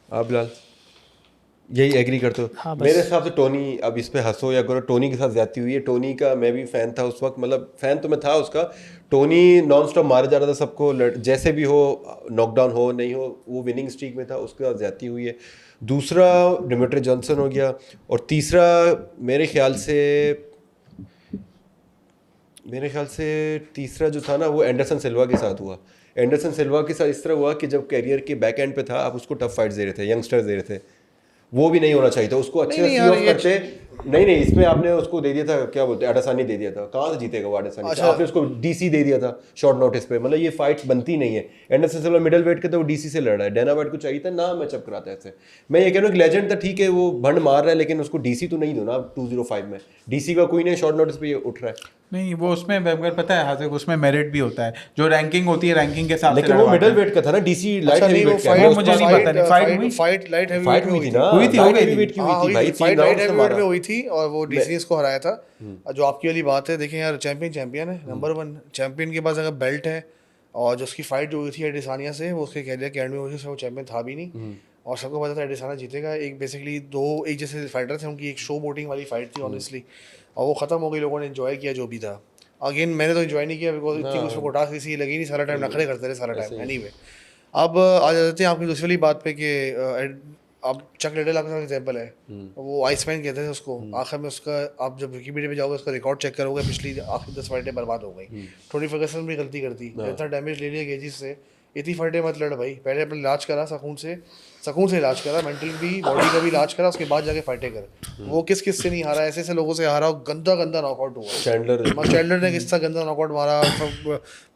आप बिलाल यही एग्री करते हो? हाँ, बस। मेरे हिसाब से टोनी, अब इस पे हंसो या करो, टोनी के साथ ज्यादती हुई है। टोनी का मैं भी फैन था उस वक्त, मतलब फैन तो मैं था उसका। टोनी नॉन स्टॉप मारा जा रहा था सबको, जैसे भी हो, नॉकडाउन हो नहीं हो, वो विनिंग स्ट्रीक में था, उसके साथ ज्यादती हुई है। दूसरा डिमिट्री जॉनसन हो गया, और तीसरा मेरे ख्याल से तीसरा जो था ना वो एंडरसन सिल्वा के साथ हुआ। एंडरसन सिल्वा के साथ इस तरह हुआ कि जब कैरियर के बैक एंड पे था, आप उसको टफ फाइट्स दे रहे थे, यंगस्टर्स दे रहे थे, वो भी नहीं होना चाहिए था। उसको अच्छे से सी ऑफ करते। नहीं, इसमें आपने उसको दे दिया था, क्या बोलते हैं, अडासानी दे दिया था। कहाँ से जीतेगा वो अडासानी? अच्छा। आपने उसको डीसी दे दिया था शॉर्ट नोटिस पे। मतलब ये फाइट्स बनती नहीं है। एंडरसन सिल्वा मिडल वेट के तो वो डीसी से लड़ रहा है, डैना वाइट को चाहिए था ना मैचअप कराता है ऐसे। मैं ये कह रहा हूँ कि लेजेंड था, ठीक है, वो भंड मार रहा है, लेकिन उसको डीसी तो नहीं दो ना 205 में। डीसी का कोई नहीं, शॉर्ट नोटिस पे ये उठ रहा है। नहीं, वो उसमें अगर पता है हाजिर, उसमें मेरिट भी होता है, जो रैंकिंग होती है रैंकिंग के हिसाब से लेकिन वो लड़वाते मिडल हैं। वेट का था ना, डीसी लाइट अच्छा नहीं, हेवी वो वेट का है। फाइट मुझे नहीं पता नहीं, फाइट हुई? फाइट लाइट हैवी फाइट हुई थी ना, हुई थी, हो लाइट गई हेवी थी। वेट की हुई थी भाई, फाइट 3 लाइट राउंड से हैवीवेट में मारा। हुई थी और वो डीसी ने इसको हराया था। जो आपकी वाली बात है, देखें यार, चैंपियन है, नंबर 1 चैंपियन के पास अगर बेल्ट है, और जो उसकी फाइट जो हुई थी एडिसानिया से, वो उसके कैरियर के एंड में हुई थी, वो चैंपियन था भी नहीं, और सबको पता था एडिसानिया जीतेगा। एक बेसिकली दो एक जैसे फाइटर थे, उनकी एक शो बोटिंग वाली फाइट थी ऑनेस्टली, और वो खत्म हो गई, लोगों ने एंजॉय किया जो भी था। अगेन मैंने तो एंजॉय नहीं किया, बिकॉज इतनी उसमें कोटास किसी लगी नहीं, सारा टाइम नखरे करते रहे सारा टाइम। एनीवे, अब आ जाते हैं आपकी दूसरी वाली बात पे कि अब चक लिटिल आपके साथ एग्जाम्पल है, वो आइसमैन कहते थे उसको। आखिर में उसका, आप जब विकीपीडिया पे जाओगे, उसका रिकॉर्ड चेक करोगे, पिछली आखिरी 10 फाइटें बर्बाद हो गई। टोनी फर्गसन भी गलती करती, इतना डैमेज ले लिया गेजिस से, इतनी फाइटें मत लड़ भाई। पहले अपना इलाज करा, सकून से इलाज करा, मेंटल भी, बॉडी का भी इलाज करा, उसके बाद जाके फाइटें कर। वो किस से नहीं हारा, ऐसे लोगों से हारा, गंदा नॉकआउट हुआ। चैंडलर ने किसका गंदा नॉकआउट मारा,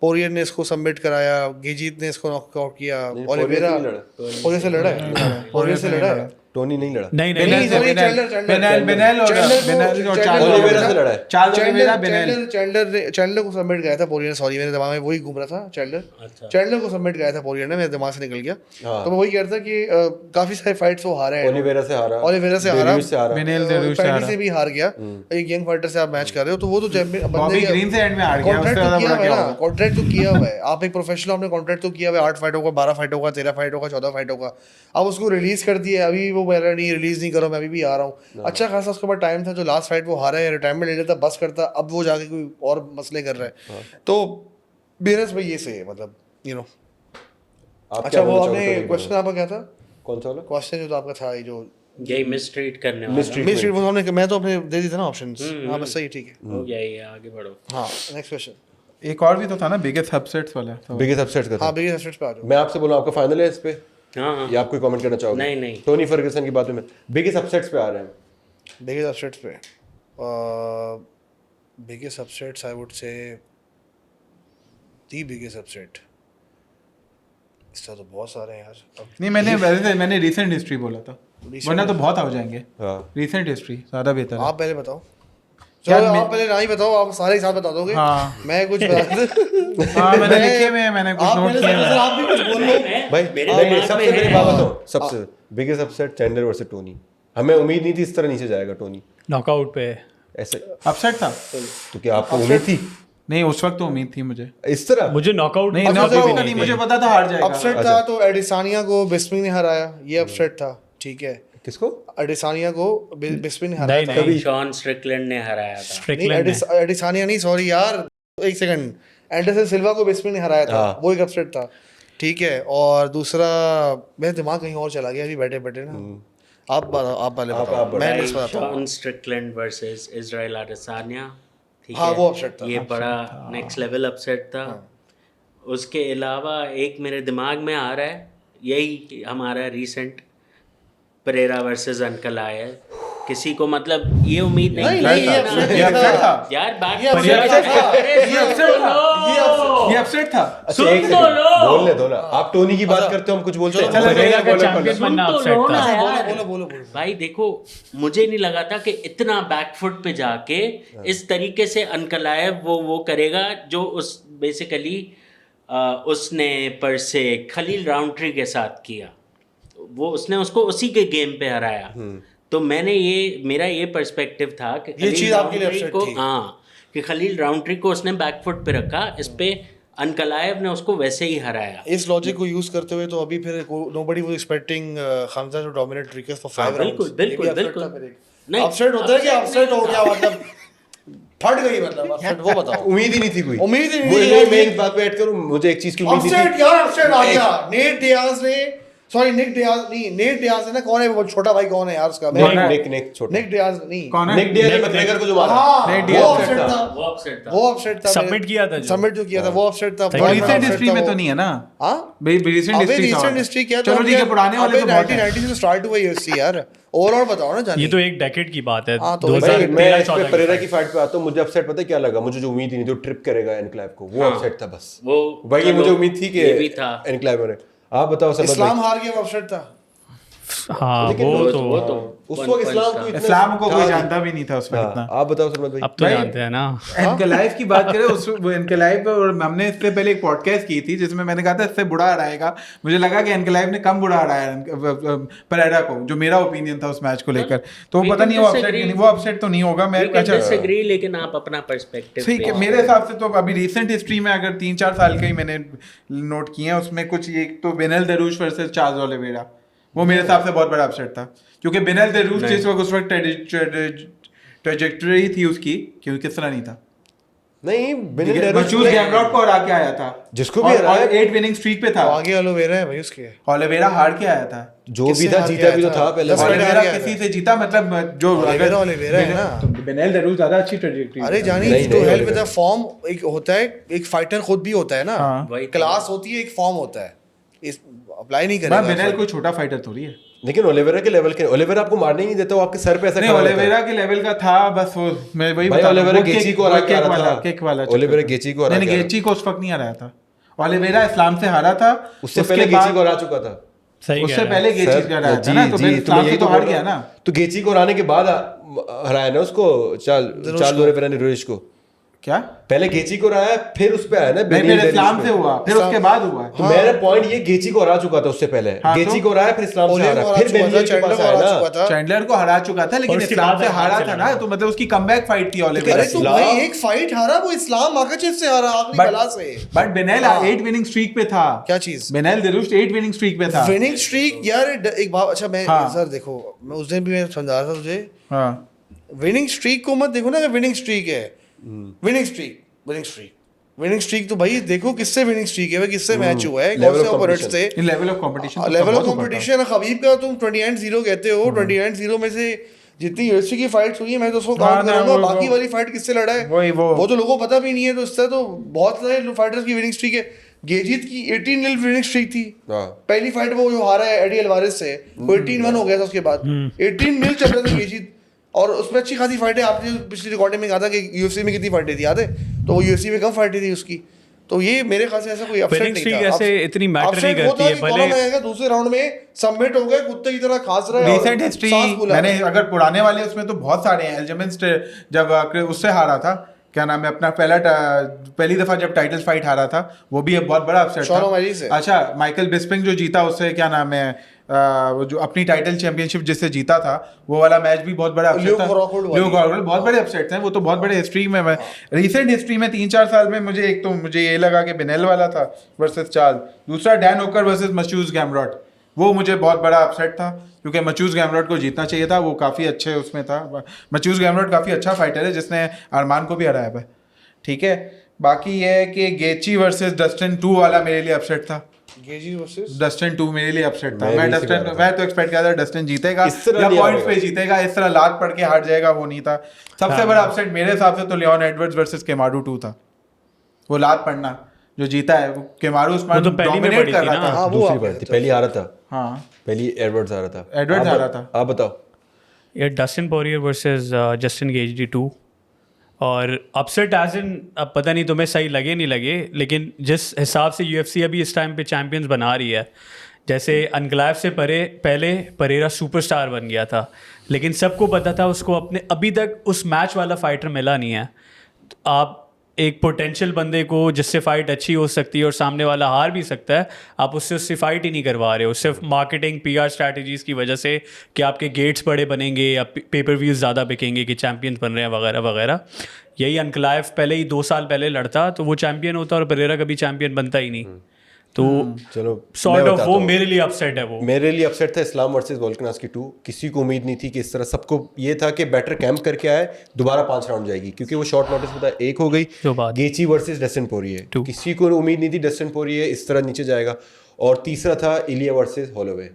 पोरियर ने इसको सबमिट कराया, गेजीत ने इसको नॉकआउट किया, ओलिवेरा पोरियर से लड़ा है, टोनी नहीं लड़ा। नहीं चैंडलर को सबमिट गया था पोरियर ने, सॉरी मेरे दिमाग में वही घूम रहा था, चैंडलर को सबमिट गया था पोरियर ने, मेरे दिमाग से निकल गया। तो मैं वही कह रहा था कि काफी सारे फाइट्स वो हारे हैं। ओलिवेरा से हारा, पैडी से भी हार गया। एक यंग फाइटर से आप मैच कर रहे हो, तो वो तो चैंपियन बंदे कॉन्ट्रैक्ट तो किया हुआ है। आप एक प्रोफेशनल, आपने कॉन्ट्रैक्ट तो किया हुआ है, 8 फाइटों का, 12 फाइटों का, 13 फाइटों का, 14 फाइटों का। अब उसको रिलीज कर दिया, अभी वो बोल रहा नहीं रिलीज नहीं करो, मैं अभी भी आ रहा हूँ। अच्छा खासा उसके बाद टाइम था, जो लास्ट फाइट वो हारा है, रिटायरमेंट ले लेता, बस करता, अब वो जाके कोई और मसले कर रहा है। तो बेरस भाई ये से है, मतलब यू नो। अच्छा, वो आपने क्वेश्चन आपका क्या था? कौन सा वाला क्वेश्चन जो आपका था, ये जो यही मिसट्रीट करने वाला मिसट्रीट, वो हमने, मैं तो अपने दे दी था ना ऑप्शंस। हाँ बस सही, ठीक है, हो गया ये, आगे बढ़ो। हाँ नेक्स्ट क्वेश्चन। एक और भी तो था ना, बिगेस्ट अपसेट्स वाला। बिगेस्ट अपसेट का था। हाँ बिगेस्ट अपसेट्स पे आ जाओ। मैं आपसे बोलूं, आपका फाइनल है इस पे हाँ, या आप कोई कमेंट करना चाहोगे? नहीं। टोनी फर्गसन की बात में बिगेस्ट अपसेट्स पे आ रहे हैं। बिगेस्ट अपसेट्स पे biggest upsets I would say the biggest upset, इसका तो बहुत सारे हैं यार। नहीं, मैंने रीसेंट हिस्ट्री बोला था, वरना तो बहुत आ जाएंगे। रीसेंट हिस्ट्री ज़्यादा बेहतर है। आप पहले बताओ। चलो आप पहले ना ही बताओ, आप सारे ही साथ बता दोगे। हाँ। मैं कुछ बता हाँ, मैंने लिखे हुए हैं, मैंने कुछ नोट किए हैं। आप भी कुछ बोल लो भाई मेरे नहीं, दिमाग सबसे में पहले है। बात बताओ, सबसे biggest upset Chandler versus Tony. हमें उम्मीद नहीं थी इस तरह नीचे जाएगा टोनी, नॉकआउट पे ऐसे। अपसेट था? तो क्या आपको उम्मीद थी नहीं, उस वक्त तो उम्मीद थी मुझे। इस तरह? मुझे नॉकआउट नहीं, नॉकआउट का नहीं, मुझे पता था हार जाएगा। अपसेट था तो एडिसानिया को बिस्मिन ने हराया, ये अपसेट था, ठीक है। किसको? एडिसानिया को बिस्मिन ने हराया था। नहीं, शॉन स्ट्रिकलैंड ने हराया था। स्ट्रिकलैंड नहीं, एडिसानिया नहीं, सॉरी यार, एक सेकंड, एंडरसन सिल्वा को बिस्मिन ने हराया था, वो एक अपसेट था, ठीक है। और दूसरा, मेरा दिमाग कहीं और चला गया अभी बैठे बैठे ना। आप पहले बताओ, मैं लिस्ट बताता हूँ। शॉन स्ट्रिकलैंड वर्सेस इजराइल अडेसान्या, ठीक हाँ, है, वो अपसेट था। ये बड़ा नेक्स्ट लेवल अपसेट था। उसके अलावा एक मेरे दिमाग में आ रहा है, यही हमारा रीसेंट परेरा वर्सेस अंकल आया। किसी को मतलब ये उम्मीद नहीं नहीं, थी ये ना। upset ये upset था। यार बैक ये upset था। ये अपसेट था। अच्छा एक तो सेकंड लो। बोलने दो ना, आप टोनी की बात करते हो, हम कुछ बोलते हैं। चलो, परेरा का बोलो, चैंपियन बोलो। बनना सुन तो अपसेट लो था। ना यार। बोलो। भाई देखो, मुझे नहीं लगा था कि इतना बैकफुट पे जाके इस तरीके से अनकलायब वो करेगा जो उस बेसिकली उसने पर से खलील राउंड्री के साथ किया। वो उसने उसको उसी के गेम पे हराया। तो मेरा ये पर्सपेक्टिव था कि ये चीज़ आपके लिए राउंड्री upset को, थी। हाँ, कि खलील राउंड्री को उसने बैकफुट पे रखा, इस पे अनकलायब ने उसको वैसे ही हराया। इस लॉजिक को यूज करते हुए तो अभी फिर nobody was expecting Khamzat to dominate Ricks for 5 बिल्कुल, राउंड्स। बिल्कुल। नहीं, अपसेट होता है कि upset अपसेट हो नहीं गया था। मतलब फट गई, मतलब अपसेट वो बताओ। उम्मीद ही नहीं थी कोई, उम्मीद ही नहीं वो थी मैं यार। इस बात पे ऐड करूं, मुझे एक चीज की उम्मीद नहीं अपसेट थी। यार, अपसेट आ गया। नेट डियाज ने, सॉरी निक डियाज नहीं, नेट डियाज है ना, कौन है वो छोटा भाई, कौन है यार उसका? निक छोटा, निक डियाज नहीं, कौन है? निक डियाज ने मैकग्रेगर को जो मारा, हाँ, नेट वो डियाज अपसेट था। वो अपसेट था। वो अपसेट था। Submit किया था जो। सबमिट जो किया था वो अपसेट था। Thank बहुत you. बड़ा रिसेंट upset हिस्ट्री था में वो। तो नहीं है ना हाँ, भाई, रिसेंट अबे हिस्ट्री रिसेंट हिस्ट्री क्या था? चलो ठीक है, पुराने वाले तो बहुत है। 1990 से स्टार्ट हुआ यूएफसी यार। ओवरऑल बताओ ना जानी। ये तो एक डेकेड की बात है। हाँ, तो भाई मैं 2013 इस पे 14 परेरा की की फाइट पे आता हूँ, मुझे अपसेट पता है क्या लगा? मुझे जो उम्मीद ही नहीं थी, जो ट्रिप करेगा एनक्लेव को, वो हाँ। अपसेट था बस। वो भाई ये चलो, मुझे उम्मीद थी कि ये भी था। एनक्लेव में। आप बताओ सरबत इस्लाम भाई। हार गया, वो अपसेट था। हाँ, लेकिन वो वो तो उस one वक्त punch इस्लाम था। को इतना इस्लाम को कोई था जानता भी नहीं था उसमें हाँ, कितना। आप बताओ सरबत भाई। अब तो भाई, जानते हैं ना। एनकेलाइव की बात करें, उस वो एनकेलाइव, और हमने इससे पहले एक पॉडकास्ट की थी जिसमें मैंने कहा था इससे बुरा हराएगा। मुझे लगा कि एनकेलाइव ने कम बुरा हराया परेरा को, जो मेरा ओपिनियन था उस मैच को लेकर। तो We पता can नहीं वो अपसेट disagree. नहीं, वो अपसेट तो नहीं होगा। मैं We can अच्छा, disagree, लेकिन आप अपना पर्सपेक्टिव ठीक है, मेरे हिसाब से तो अभी रिसेंट हिस्ट्री में अगर 3-4 साल के ही मैंने नोट किए हैं, उसमें कुछ एक तो बेनेल दरूज वर्सेस चार्ल्स ओलिवेरा, वो मेरे हिसाब से बहुत बड़ा अपसेट था। क्योंकि बेनेल दरूज जिस वक्त उस वक्त ट्रेजेक्टरी थी उसकी, क्योंकि किस तरह नहीं था, नहीं बिनिल डेरुस मचूज गैमरॉट को हरा के आया था, जिसको भी हराया। और 8 विनिंग स्ट्रीक पे था। तो आगे एलोवेरा है भाई उसके। ओलिवेरा हार के आया था। जो भी किससे था हार जीता भी गया तो था? था पहले। 10 मिनट ओलिवेरा हार गया किसी था। से जीता, मतलब जो ओलिवेरा है ना। तो बेनेल दरूज ज्यादा अच्छी ट्रेजेक्टरी। अरे जानी, नहीं, टू नहीं, help with Oliveira. The form, एक होता है, एक फाइटर खुद भी होता है ना, हाँ। वही तो। क्लास होती है, एक फॉर्म होता है, इस अप्लाई नहीं मैं करेगा। बेनेल कोई छोटा फाइटर थोड़ी है। लेकिन ओलिवेरा के लेवल के, ओलिवेरा आपको मारने ही नहीं देता, वो आपके सर पे ऐसा नहीं, खड़ा रहता है। ओलिवेरा के लेवल का था बस वो, मैं वही भाई बता रहा हूँ, ओलिवेरा वो गेची किक- को हरा वो के किक आ रहा वाला- था। किक वाला ओलिवेरा चक्कर था। गेची को हरा नहीं, के आ रहा गेची को उस वक्त नहीं हराया था। ओलिवेरा इस्लाम से हारा था, उससे पहले गेची को हरा चुका था। सही उससे कह रहे पहले हैं। गेची सर, का हराया था जी, ना, तो जी, फिर मैं इस्लाम यही से तो तो हार बोल गया रहा ना। हूँ। तो गेची को हराने के बाद हराया ना उसको, चार्ल्स ओलिवेरा ने रोहिश को। क्या? पहले गेची को हराया, फिर उस पे आया ना नहीं, बेनिल फिर डेरिस इस्लाम पे। से हुआ, फिर उसके बाद हुआ। तो मेरा पॉइंट ये, गेची को हरा चुका था उससे पहले। हाँ, गेची तो? को हराया, फिर इस्लाम से ओलिवेरा हारा, को फिर हरा चुका था, बेनिल के चैंडलर पास को आया हरा ना। चुका था। चैंडलर को हरा चुका था, लेकिन और उसके इस्लाम बाद से हार हारा से था लड़ा। ना, तो मतलब उसकी कमबैक फाइट थी ओलिवेरा अरे तो की। भाई एक फाइट हारा, वो इस्लाम माकाचिव से हारा आखिरी बला से। बट बेनेल हाँ। 8 विनिंग स्ट्रीक पे था। क्या चीज? बेनेल दरूज 8 विनिंग स्ट्रीक पे था। विनिंग स्ट्रीक यार, एक बात, अच्छा मैं हाँ। सर देखो, मैं उस दिन भी मैं समझा रहा था तुझे, हाँ, विनिंग स्ट्रीक को मत देखो ना कि विनिंग स्ट्रीक है। विनिंग स्ट्रीक तो भाई देखो किससे विनिंग स्ट्रीक है, किससे मैच हुआ है, Level कौन से of ओपोनेंट्स competition. थे। In level of competition, level of competition Khabib का तुम 29-0 कहते हो, 29-0 में से जितनी यूएफसी की फाइट्स हुई है मैं तो उसको हाँ, काउंट ना, करूंगा, वो- बाकी वाली फाइट किससे लड़ा है वो- तो लोगों को पता भी नहीं है। तो इससे तो बहुत सारे फाइटर्स की विनिंग स्ट्रीक है। गेजीत की 18-0 विनिंग स्ट्रीक थी, हाँ। पहली फाइट वो जो हारा है एडी अल्वारेज से, वो 18-1 हो गया था उसके बाद। 18-0 चल रहा था गेजीत, और उसमें अच्छी खासी फाइटें, आपने पिछली रिकॉर्डिंग में कहा था कि यूएफसी में कितनी फाइटें थी याद है, तो वो यूएफसी में कम फाइटें थी उसकी। तो ये मेरे ख्याल से ऐसा कोई अपसेट Winning नहीं streak था। ऐसे इतनी matter नहीं Upset वो करती था है, कि भले- कॉलम आएगा दूसरे राउंड में सबमिट हो गए, कुत्ते की तरह खास रहा है और रिसेंट हिस्ट्री सांस फूला मैंने है। अगर पुराने वाले उसमें तो बहुत सारे हैं। एल्जमेंस जब उससे हारा था, क्या नाम है अपना, पहली दफा जब टाइटल फाइट हारा था, वो भी एक बहुत बड़ा अपसेट शॉन ओमैली से। था। अच्छा, माइकल बिस्पिंग जो जीता, उससे क्या नाम है, वो जो अपनी टाइटल चैंपियनशिप जिससे जीता था, वो वाला मैच भी बहुत बड़ा अपसेट ल्यूक था। रॉकवुड वाली। ल्यूक रॉकवुड, बहुत बड़े अपसेट्स हैं वो तो, बहुत बड़े हिस्ट्री में। मैं रिसेंट हिस्ट्री में 3-4 साल में मुझे एक तो मुझे ये लगा कि बेनेल वाला था वर्सेस चार्ल्स, दूसरा डैन ओकर वर्सेस मचूज गैमरॉट, वो मुझे बहुत बड़ा अपसेट था क्योंकि मचूज गैमरॉट को जीतना चाहिए था, वो काफ़ी अच्छे उसमें था। मचूज गैमरॉट काफ़ी अच्छा फाइटर है जिसने अरमान को भी हराया है। ठीक है, बाकी ये है कि गेची वर्सेस डस्टिन 2 वाला मेरे लिए अपसेट था। केजी वर्सेस डस्टिन 2 मेरे लिए अपसेट था। मैं मैं भी इसी डस्टिन बात मैं तो एक्सपेक्ट कर रहा था डस्टिन जीतेगा इस तरह या नहीं पॉइंट्स हारेगा। पे जीतेगा, इस तरह लात पड़ के हार जाएगा वो नहीं था। सबसे बड़ा अपसेट मेरे हिसाब से तो लियोन एडवर्ड्स वर्सेस केमारू 2 था। वो लात पड़ना जो जीता है, वो केमारू वो उस्मान तो पहली में डोमिनेट पड़ी कर थी रहा ना। था। हाँ, वो दूसरी आप बार कह थी, सकते पहली आ रहा था, हाँ पहली एडवर्ड्स आ रहा था। एडवर्ड्स आ रहा था। आप बताओ। ये Dustin Poirier versus Justin Gaethje 2 और अपसेट एज इन, अब पता नहीं तुम्हें सही लगे नहीं लगे, लेकिन जिस हिसाब से यूएफसी अभी इस टाइम पे चैंपियंस बना रही है, जैसे अनक्लाइव से पहले परेरा सुपरस्टार बन गया था, लेकिन सबको पता था उसको अपने अभी तक उस मैच वाला फाइटर मिला नहीं है। तो आप एक पोटेंशियल बंदे को जिससे फाइट अच्छी हो सकती है और सामने वाला हार भी सकता है, आप उससे फाइट ही नहीं करवा रहे हो, सिर्फ मार्केटिंग पीआर स्ट्रैटेजीज की वजह से कि आपके गेट्स बड़े बनेंगे या पेपर व्यूज ज़्यादा बिकेंगे कि चैंपियंस बन रहे हैं वगैरह वगैरह। यही अनक्लाइव पहले ही 2 साल पहले लड़ता तो वो चैंपियन होता और परेरा कभी चैंपियन बनता ही नहीं। तो चलो सॉर्ट मैं ऑफ बताता वो हूँ। मेरे लिए अपसेट है वो। मेरे लिए अपसेट था इस्लाम वर्सेस वोल्कनास्की 2। किसी को उम्मीद नहीं थी कि इस तरह, सबको ये था कि बेटर कैंप करके आए, दोबारा 5 राउंड जाएगी, क्योंकि वो शॉर्ट नोटिस पे था, 1 हो गई। जो बात गेची वर्सेस डस्टिन पोरिये, 2 किसी को उम्मीद नहीं थी डस्टिन पोरिये इस तरह नीचे जाएगा। और तीसरा था इलिया वर्सेस हॉलोवे,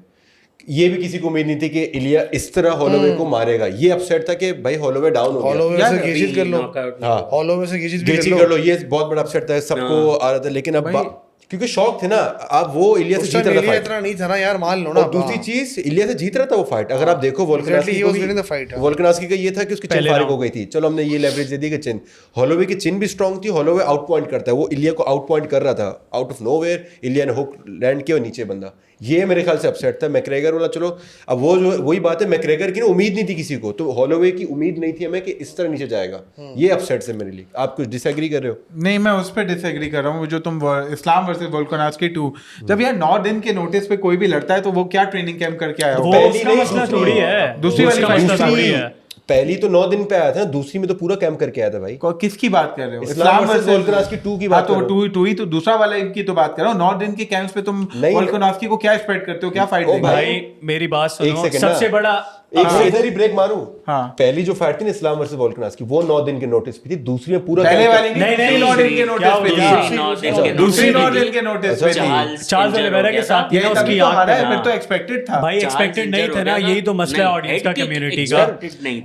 ये भी किसी को उम्मीद नहीं थी कि इलिया इस तरह हॉलोवे को मारेगा। ये अपसेट था कि भाई हॉलोवे डाउन हो गया, हॉलोवे यार, से गेजिस कर लो, हाँ हॉलोवे से गेजिस भी गेची कर कर लो। लो, ये बहुत बड़ा अपसेट था, सबको आ रहा था। लेकिन अब क्योंकि शौक थे ना, आप वो इलिया से उस जीत टाइम रहा था एलिया फाइट। इतना नहीं था ना यार, मान लो ना। और दूसरी चीज, इलिया से जीत रहा था वो फाइट। अगर आप देखो Exactly, he was winning the fight, हाँ। वोल्कनास्की का ये था कि उसकी चिन पहले फारिग हो round। गई थी, चलो हमने ये लेवरेज दे दी कि चिन, हॉलोवे की चिन भी स्ट्रांग थी, हॉलोवे आउट पॉइंट करता है, वो इलिया को आउट पॉइंट कर रहा था आउट ऑफ नोवेयर, इलिया ने हुक लैंड किया और नीचे बंदा। ये मेरे ख्याल से अपसेट था। मैकग्रेगर वाला, चलो अब वो जो वही बात है, मैकग्रेगर की ना उम्मीद नहीं थी किसी को, तो हॉलोवे की उम्मीद नहीं थी हमें कि इस तरह नीचे जाएगा। ये अपसेट है मेरे लिए। आप कुछ डिसएग्री कर रहे हो? नहीं, मैं उस पर डिसएग्री कर रहा हूँ। जो तुम इस्लाम वर्सेस वोल्कनास्की 2, जब यार 9 दिन के नोटिस पे कोई भी लड़ता है तो वो क्या ट्रेनिंग कैंप करके आया वो होगा? पहली उसका नहीं, मसला दूसरी। थोड़ी है, दूसरी वाली उसका fight मसला तो थोड़ी दूसरी। है। पहली तो 9 दिन पे आया था ना, दूसरी में तो पूरा कैंप करके आया था भाई। किसकी बात कर रहे हो? इस्लाम versus वोल्कनास्की 2 की बात तो कर रहा हूँ। 2 ही तो दूसरा वाला इनकी तो बात कर रहा हूँ। 9 दिन के कैंप्स पे तुम नहीं। वोल्कनास्की को क्या एक्सपेक्ट करते हो? क्या फाइट ओ देंगे? भाई मेरी बात एक सुनो, second सबसे ना। बड़ा एक से इधर ही ब्रेक मारूं। हाँ। पहली जो फाइट थी ना इस्लाम वर्सेस वोल्कनास्की, वो 9 दिन के नोटिस पे थी, दूसरी में पूरा पहले कैंप- वाली नहीं, दूसरी नहीं, 9 दिन के क्या नोटिस पे होगा? थी। दूसरी 9 दिन के नोटिस पे थी। चार्ल्स ओलिवेरा के साथ ये ना तभी उसकी तो आंख हारा है, पे फिर था। तो एक्सपेक्टेड था। भाई एक्सपेक्टेड नहीं था ना, यही तो मसला है ऑडियंस का, कम्युनिटी का।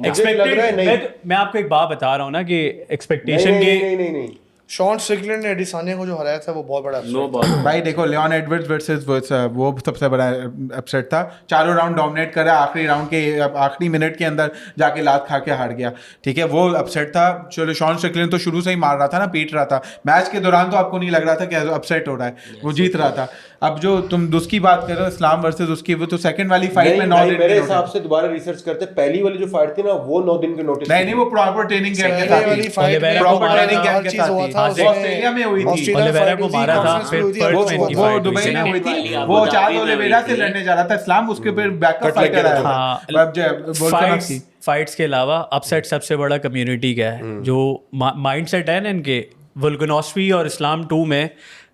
मुझे लग रहा है नहीं। मैं आपको एक बात बता रहा हूँ ना कि एक्सपेक्टेशन नहीं, के नहीं, नहीं, नहीं। शॉन स्ट्रिकलैंड ने एडिसानिया को जो हराया था वो बहुत बड़ा upset नो था। बॉल। भाई देखो, लियोन एडवर्ड्स वर्सेस वो सबसे बड़ा अपसेट था। चारों राउंड डोमिनेट करा, आखिरी राउंड के आखिरी मिनट के अंदर जाके लात खा के हार गया, ठीक है, वो अपसेट था। चलो, शॉन स्ट्रिकलैंड तो शुरू से ही मार रहा था ना, पीट रहा था। मैच के दौरान तो आपको नहीं लग रहा था कि अपसेट हो रहा है, वो जीत रहा था। अब जो तुम उसकी बात कर रहे हो, इस्लाम वर्सेस उसकी, वो तो सेकंड वाली फाइट में नहीं 9 भाई, दिन मेरे के हिसाब नोटिस। से दोबारा रिसर्च करते, पहली वाली जो फाइट थी ना वो 9 दिन के नोटिस नहीं, वो प्रॉपर ट्रेनिंग कैंप के पहले साथ वाली थी। फाइट में ओलिवेरा को प्रॉपर मारा ट्रेनिंग था, कैंप के हर चीज साथ हुआ थी। था वो उसमें। ऑस्ट्रेलिया में हुई थी। ऑस्ट्रेलिया ओलिवेरा फाइट को हुई थी, मारा था, conference फिर में हुई थी, पर्थ हर में चीज इनकी हुआ था। फाइट दुबई में हुई थी, वो चार्ल्स ओलिवेरा से लड़ने जा रहा था इस्लाम, उसके फिर बैकअप कट लग फाइटर गया आया था। था। अब जो वोल्कनास्की फाइट्स के अलावा अपसेट सबसे बड़ा कम्युनिटी का है, जो माइंडसेट है ना इनके। वोल्कनास्की और इस्लाम 2 में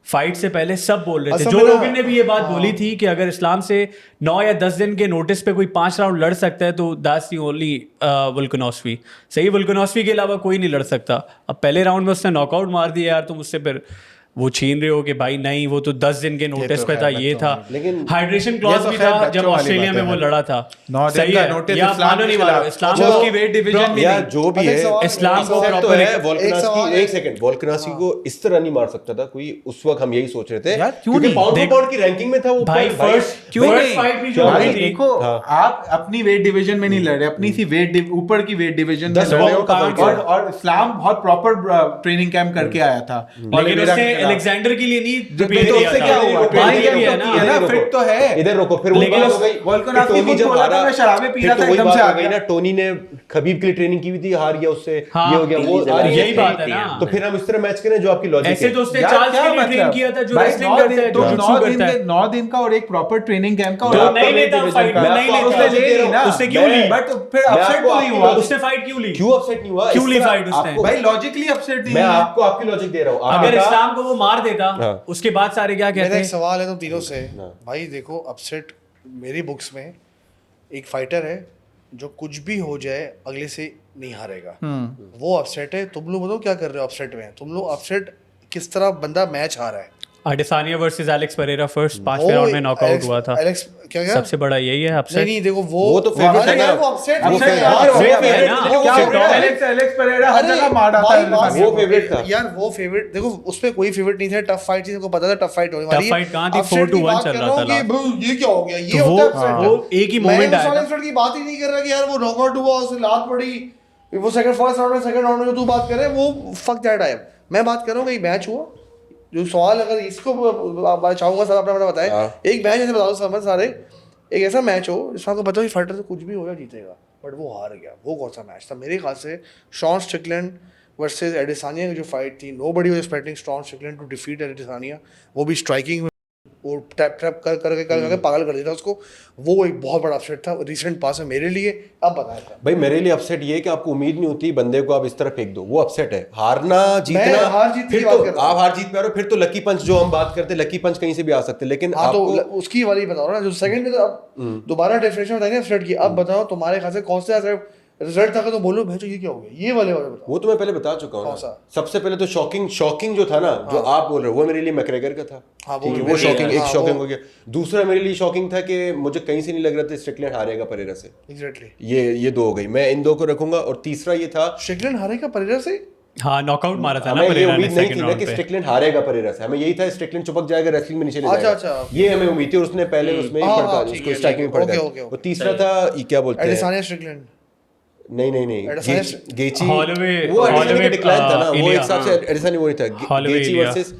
फाइट से पहले सब बोल रहे थे, असल जो में ना- लोगों ने भी ये बात बोली थी कि अगर इस्लाम से 9 या 10 दिन के नोटिस पे कोई 5 राउंड लड़ सकता है तो दैट्स दी ओनली वोल्कनास्की। सही, वोल्कनास्की के अलावा कोई नहीं लड़ सकता। अब पहले राउंड में उसने नॉकआउट मार दिया यार, तुम उससे फिर वो छीन रहे हो कि भाई नहीं, वो तो 10 दिन के नोटिस पे था, ये था। लेकिन हाइड्रेशन ये क्लॉज तो भी खैर था बच्चों जब वाली ऑस्ट्रेलिया बात में है। वो लड़ा था। 9 दिन सही का है, नोटिस या इस्लाम मानो नहीं के मानो, खिलाफ। इस्लाम वो उसकी वेट डिवीजन में यार नहीं। जो भी अच्छा, है, एक सवाल इस्लाम एक को सवाल- तो proper है एक वोल्कनास्की। एक सेकंड, वोल्कनास्की को इस तरह नहीं मार सकता था कोई, उस वक्त हम यही सोच रहे थे यार, क्यों क्योंकि नहीं? पाउंड देख- फॉर पाउंड की रैंकिंग में था वो भाई ऊपर, फर्स्ट क्यों फर्स्ट नहीं? फाइट भी क्या जो भाई हुई थी, देखो, हाँ। आप अपनी वेट डिवीजन में नहीं लड़ रहे, अपनी सी ऊपर की वेट डिवीजन में 10 लड़ रहे हो। पाउंड का फर्क है। और इस्लाम बहुत प्रॉपर ट्रेनिंग कैंप करके आया था। लेकिन ओलिवेरा उसने के खिलाफ। अलेक्जेंडर के लिए नहीं तो रिपीट किया उससे था। क्या हुआ? बात ट्रेनिंग ये कैंप भी है तो ना, किया ना, फिट तो है। इधर रोको, फिर वो लेकिन बात उस हो गई वोल्कनास्की कि टोनी खुद जब बोला था, हारा, मैं शराबे पी फिर रहा तो था, वही एकदम बात से आ हो गई गया। ना, टोनी ने खबीब के लिए ट्रेनिंग की हुई थी, हार गया उससे, हाँ, ये हो गया, वो हार गया। यही बात है ना। तो फिर हम इस तरह मैच करें जो आपकी लॉजिक ऐसे है। तो उसने यार, चार्ल्स क्या के लिए मतलब? ट्रेन किया था, जो भाई, रेसलिंग 9 करता है, दिन- जो तो जित्सु 9 करता है। 9 दिन का और एक प्रॉपर ट्रेनिंग कैंप का, और तो आपका नहीं weight लेता division फाइट, का। वो नहीं लेता। उसने ले ली ना। उसने क्यों ली? बट फिर मैं अपसेट आपको तो नहीं आपकी हुआ। logic- उसने फाइट क्यों ली? क्यों अपसेट नहीं हुआ? क्यों इस ली तरह फाइट उसने? आपको- भाई लॉजिकली अपसेट नहीं मैं हुआ। आपको आपकी लॉजिक दे रहा हूँ। अगर आपका- इस्लाम को वो मार देता, हाँ। उसके बाद सारे क्या मेरा कहते एक हैं? सवाल है तुम तीनों से। भाई देखो, अपसेट मेरी बुक्स में एक फाइटर है जो कुछ भी हो जाए अगले से नहीं हारेगा, वो अपसेट है। तुम लोग बताओ क्या कर रहे हो अपसेट में? तुम लोग अपसेट किस तरह बंदा मैच हारा है? Adesanya versus Alex Pereira first 5वें राउंड में नॉकआउट हुआ था। एलेक्स क्या सबसे बड़ा यही है नहीं अपसेट। नहीं देखो वो तो फेवरेट अरे है ना। यार वो अपसेट वो नहीं favorite था है यार, ना। वो क्या favorite है। एलेक्स परेरा हर अरे जगह मार डालता भाई, है बात अडेसानिया वो को। फेवरेट था। यार वो फेवरेट देखो उसमें कोई फेवरेट नहीं था, टफ फाइट थी, सबको पता था टफ फाइट होने वाली है। fight कहाँ थी? Upset 4-1 की बात चल कर रहा हूँ था कि last। ब्रो ये क्या हो गया, ये तो होता है upset। वो एक ही moment मैं उस आएगा। upset की बात ही नहीं कर रहा कि यार वो नॉकआउट हुआ, उसे लात पड़ी, वो फर्स्ट राउंड में सेकंड राउंड में जो तू बात कर रहे है वो फक दैट आई एम। मैं बात कर रहा हूँ कि मैच हुआ, जो सवाल अगर इसको चाहूंगा सब अपना अपना बताएं। एक मैच ऐसे बताओ समझ सारे, एक ऐसा मैच हो जिसमें आपको पता हो फाइटर से कुछ भी होगा जीतेगा, बट वो हार गया, वो कौन सा मैच था? मेरे ख्याल से शॉन स्ट्रिकलैंड वर्सेस एडेसानिया की जो फाइट थी, nobody was expecting Sean Strickland to defeat Adesanya, वो भी स्ट्राइकिंग में वो टैप टैप करके पागल कर दिया था उसको। वो एक बहुत बड़ा अपसेट था, रिसेंट पास है मेरे लिए। अब बताया था भाई मेरे लिए अपसेट ये है कि आपको उम्मीद नहीं होती बंदे को आप इस तरह फेंक दो, वो अपसेट है। हारना जीतना, हार जीत की फिर बात तो कर रहा हूं। आप हार जीत पे आ रहे हो, फिर तो लकी पंच जो हम बात करते हैं, लकी पंच कहीं से भी आ सकते हैं, लेकिन हाँ तो आपको उसकी वाली बताओ ना, जो सेकंड में तो अब दोबारा डेफिनेशन बताएंगे अपसेट की। अब बताओ तुम्हारे ख्याल से कौन सा रिजल्ट था तो बोलो भाई ये क्या हो गया, ये वाले बताओ। वो तो मैं पहले बता चुका हूँ कौन ना। सा? सबसे पहले तो शॉकिंग जो था ना, जो आप बोल रहे हो, वो मेरे लिए मैकग्रेगर का था। हाँ, वो ठीक है, मेरे वो लिए- शॉकिंग, एक हाँ, शॉकिंग वो- हो गया। दूसरा मेरे लिए शॉकिंग था कि मुझे कहीं से नहीं लग रहा था स्ट्रिकलैंड हारेगा परेरा से। एग्जैक्टली ये दो हो गई, मैं इन दो को रखूंगा। और तीसरा ये था, स्ट्रिकलैंड हारेगा परेरा से। हाँ नॉकआउट मारा था ना हमें ये परेरा ने उम्मीद नहीं थी सेकंड ना राउंड कि पे। स्ट्रिकलैंड हारेगा परेरा से, हमें यही था स्ट्रिकलैंड चिपक जाएगा, रेसलिंग में नीचे ले अच्छा, जाएगा। अच्छा। ये हमें उम्मीद थी, और उसने पहले उसमें हाँ, पड़का हाँ, ठीक उसको है, स्ट्राइकिंग में ठीक है। पड़का। ओके, ओके, और तीसरा था ये क्या बोलते हैं, एडेसानिया स्ट्रिकलैंड नहीं एडेसानिया- गेची, हॉलोवे- वो एडिसन हॉलोवे, का डिक्लाइन था ना, वो इलिया, एक हिसाब से एडिसन ही वो नहीं था। हॉलोवे गेची इलिया। वर्सेस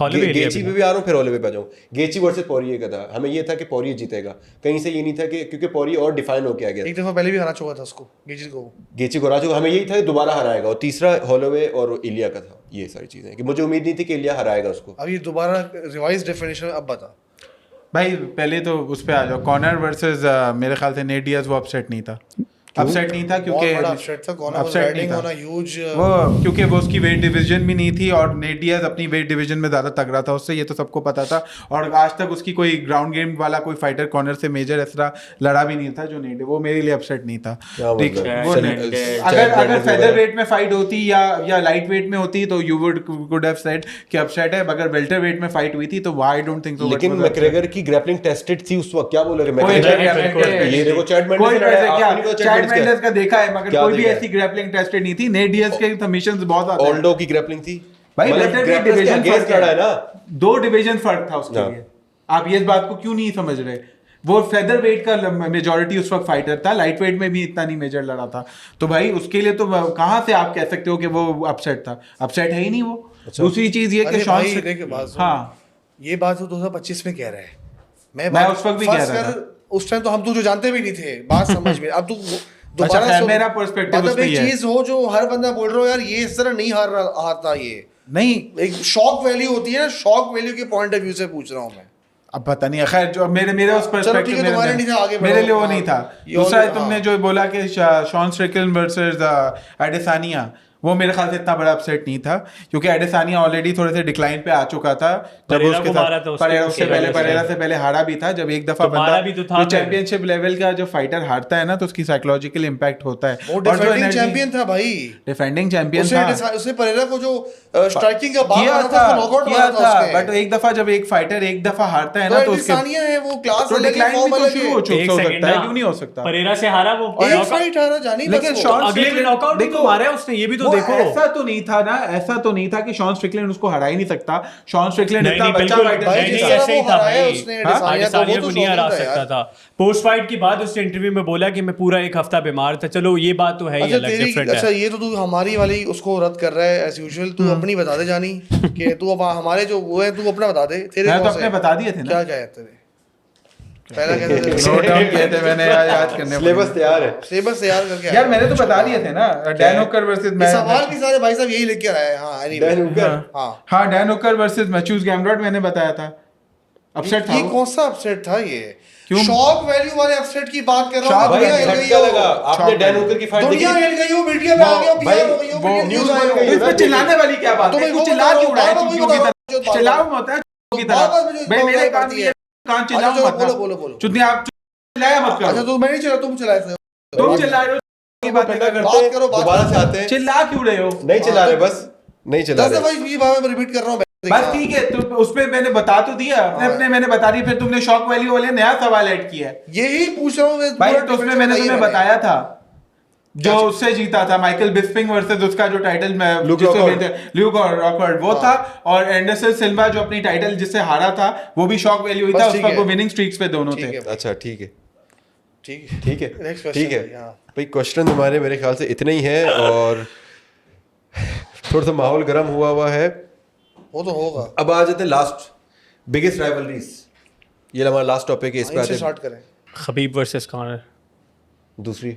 हॉलोवे इलिया गेची भी पे भी आ रहा हूँ, फिर हॉलोवे पे आ जाऊँ। गेची वर्सेस पोरिये का था, हमें ये था कि पोरिये जीतेगा, कहीं से ये नहीं था कि, क्योंकि पोरिये और डिफाइन होके आ गया। एक दफा पहले भी हरा चुका था उसको, गेजी को। गेची को हरा चुका, हमें यही था कि दोबारा हराएगा। और तीसरा हॉलोवे और इलिया का था। ये सारी चीजें कि मुझे उम्मीद नहीं थी कि इलिया हराएगा उसको। अब ये दोबारा रिवाइज डेफिनेशन अब बता। भाई पहले तो उस पे आ जाओ, कॉर्नर वर्सेस मेरे ख्याल से नेट डियाज, वो अपसेट नहीं था। अपसेट नहीं था क्योंकि बहुत बड़ा अपसेट था, कॉर्नर वाज upset नहीं राइडिंग था। ऑन अ ह्यूज वो क्योंकि वो उसकी वेट डिवीजन भी नहीं थी, और नेट डियाज अपनी वेट डिवीजन में ज़्यादा तगड़ा था उससे, ये तो सबको पता था। और आज तक उसकी कोई ग्राउंड गेम वाला कोई फाइटर कॉर्नर से मेजर ऐसा लड़ा भी नहीं था जो नेट, वो मेरे लिए अपसेट नहीं था। क्या ठीक मतलब? है, वो Chad नहीं। Mendes- अगर फेदर वेट में फाइट होती या लाइट वेट में होती तो यू वुड हैव सेड कि अपसेट है। अगर वेल्टर वेट में फाइट हुई थी तो आई डोंट थिंक सो। लेकिन मैकग्रेगर की ग्रैपलिंग टेस्टेड थी उस वक्त, क्या बोलोगे? कोई मैकग्रेगर ये देखो चैड मेंडिस से लड़ा है, आपको नहीं पता चैड मेंडिस का देखा है, मगर क्या कोई भी देखा है? ऐसी ग्रैपलिंग टेस्टेड नहीं थी। नेट डियाज के सबमिशंस बहुत आते हैं ऑल्डो की ग्रैपलिंग थी भाई। मतलब वेल्टर वेट grapplers के डिवीजन against लड़ा है ना। 2 डिवीजन फर्क था उसके हाँ। लिए। आप ये इस बात को क्यों नहीं समझ रहे? वो फेदर वेट का मेजॉरिटी उस वक्त फाइटर था, लाइट वेट में भी इतना नहीं मेजर लड़ा था। तो भाई उसके लिए तो कहाँ से आप कह सकते हो कि वो अपसेट था? अपसेट है ही नहीं वो। दूसरी चीज ये कि अरे शॉन भाई देख बात सुन। हाँ, ये बात तो 2025 में कह रहा है। मैं उस वक्त भी कह फर्स्ट रहा कर, था। उस टाइम तो हम तुझे जानते भी नहीं थे, बात समझ में। अब तू दोबारा खैर, सुन। मेरा perspective मतलब उस पे एक ही है। चीज हो जो हर बंदा बोल रहा हो यार ये इस तरह नहीं हारता, ये नहीं एक शॉक वैल्यू होती है ना, शॉक वैल्यू के पॉइंट ऑफ व्यू से पूछ रहा हूँ मैं। अब पता नहीं, खैर जो मेरे उस चलो ठीक है, तुम्हारे नहीं था, आगे बढ़ो। मेरे लिए वो हाँ। नहीं था। ये दूसरा और- तुमने हाँ। जो बोला कि शॉन स्ट्रिकलैंड वर्सेस एडेसानिया, वो मेरे ख्याल से इतना बड़ा अपसेट नहीं था, क्योंकि एडेसानिया ऑलरेडी थोड़े से डिक्लाइन पे आ चुका था। जब परेरा उसके को मारा था साथ उसके परेरा उससे पहले पहले उसने। परेरा से पहले हारा भी था। जब एक दफा तो मारा भी तो था जो फिर। चैंपियनशिप लेवल का जो फाइटर हारता है ना, तो उसकी साइकोलॉजिकल इम्पैक्ट होता है। वो डिफेंडिंग चैंपियन था भाई। डिफेंडिंग चैंपियन था, उसने परेरा को जो स्ट्राइकिंग का बात किया मारा था, नॉकआउट किया मारा था था। उसने। बट एक दफा जब एक फाइटर एक दफा हारता है ना, तो उसके एडेसानिया है, वो क्लास तो अलग है, डिक्लाइन भी फॉर्म तो अलग शुरू हो है। चुका एक हो सेकंड सकता है, ना, क्यों नहीं हो सकता? परेरा से हारा वो एक knockout- फाइट हारा जानी बस लेकिन वो। शॉन अगले में स्ट्रिकलैंड- नॉकआउट भी तो देखो, मारा है उसने, ये भी तो वो देखो। ऐसा तो नहीं था ना, ऐसा तो नहीं था कि शॉन स्ट्रिकलैंड उसको हरा ही नहीं सकता। शॉन स्ट्रिकलैंड नहीं, इतना नहीं, बच्चा बिल्कुल फाइटर भाई, नहीं, जिस नहीं, तरह ऐसे ही वो था हराया भाई। उसने हाँ? एडेसानिया को नहीं हरा सकता था। पोस्ट फाइट की बाद उसने इंटरव्यू में बोला कि मैं पूरा एक हफ्ता बीमार था। चलो ये बात तो है ही अच्छा अलग, तेरी डिफरेंट अच्छा है। ये तो तू हमारी वाली उसको रद्द कर रहा है एज यूजुअल। तू अपनी बता दे जानी कि तू अब हमारे जो वो है, तू अपना बता दे। तेरे मैं तो कौन से अपने बता दिए थे ना। क्या क्या है तेरे? पहला कहते थे नोट डाउन किए थे मैंने, याद करने सिलेबस तैयार है। सिलेबस तैयार करके आया। यार मैंने तो बता दिए थे ना, डैन हुकर वर्सेस ये सवाल भी सारे भाई साहब यही लिख के आए हैं। हाँ डैन एनीवे हुकर। हाँ हाँ, Dan Hooker versus Mathews Gamrot मैंने बताया था। अपसेट था ये वो। कौन सा अपसेट था ये? क्यों? शॉक वैल्यू वाले अपसेट की बात कर रहा Shock हूँ। भाई दुनिया हिल गई झटका हो। लगा, आपने डैन हुकर की फाइट देखी? दुनिया हिल गई हो, मीडिया में आ गया, भाई, PR हो गई हो, वो मीडिया न्यूज़ न्यूज़ आए हो। बन गई तो इसमें चिल्लाने वाली क्या बात तो है? भाई तू वो चिल्ला बताओ, क्यों रहा है बार-बार चुतियों वही की बताओ, तरह? जो चिल्लाओ बार-बार मत है चुतियों की बार-बार तरह। मुझे भाई मेरे बार-बार कान करती है। कान चिल्लाओ अच्छा, मत चलो, ना। बोलो। चुतिया आप चिल्लाया मत अच्छा करो। तो मैं नहीं चला, तुम चलाए थे। तुम चिल्ला रहे हो, की बातें ठंडा कर रहे हो। करते बात करो, बात दोबारा से करो। आते हैं। चिल्ला क्यों रहे हो? नहीं चला रहे, बस नहीं चला 10 रहे। दफा ये बात मैं रिपीट कर रहा हूँ। बस ठीक है, तो उसपे मैंने बता तो दिया, अपने मैंने बता दी, फिर तुमने शॉक वैल्यू वाले नया सवाल ऐड किया है यही पूछ रहा हूँ भाई। तो उसमें मैंने तुम्हें बताया था जो उससे जीता था माइकल बिस्पिंग वर्सेस उसका जो टाइटल में ल्यूक रॉकफोर्ड वो था, और एंडरसन सिल्वा जो अपनी टाइटल जिससे हारा था वो भी शॉक वैल्यू ही था, उस पर वो विनिंग स्ट्रीक्स पे दोनों थे। अच्छा ठीक है ठीक है ठीक है नेक्स्ट क्वेश्चन ठीक है भाई। क्वेश्चन हमारे मेरे ख्याल से इतने ही हैं, और थोड़ा सा माहौल गर्म हुआ है। वो तो होगा। अब आ जाते हैं लास्ट बिगेस्ट राइवलरीज, ये हमारा लास्ट टॉपिक है, इस पे आते हैं स्टार्ट करें। Khabib versus Conor. दूसरी।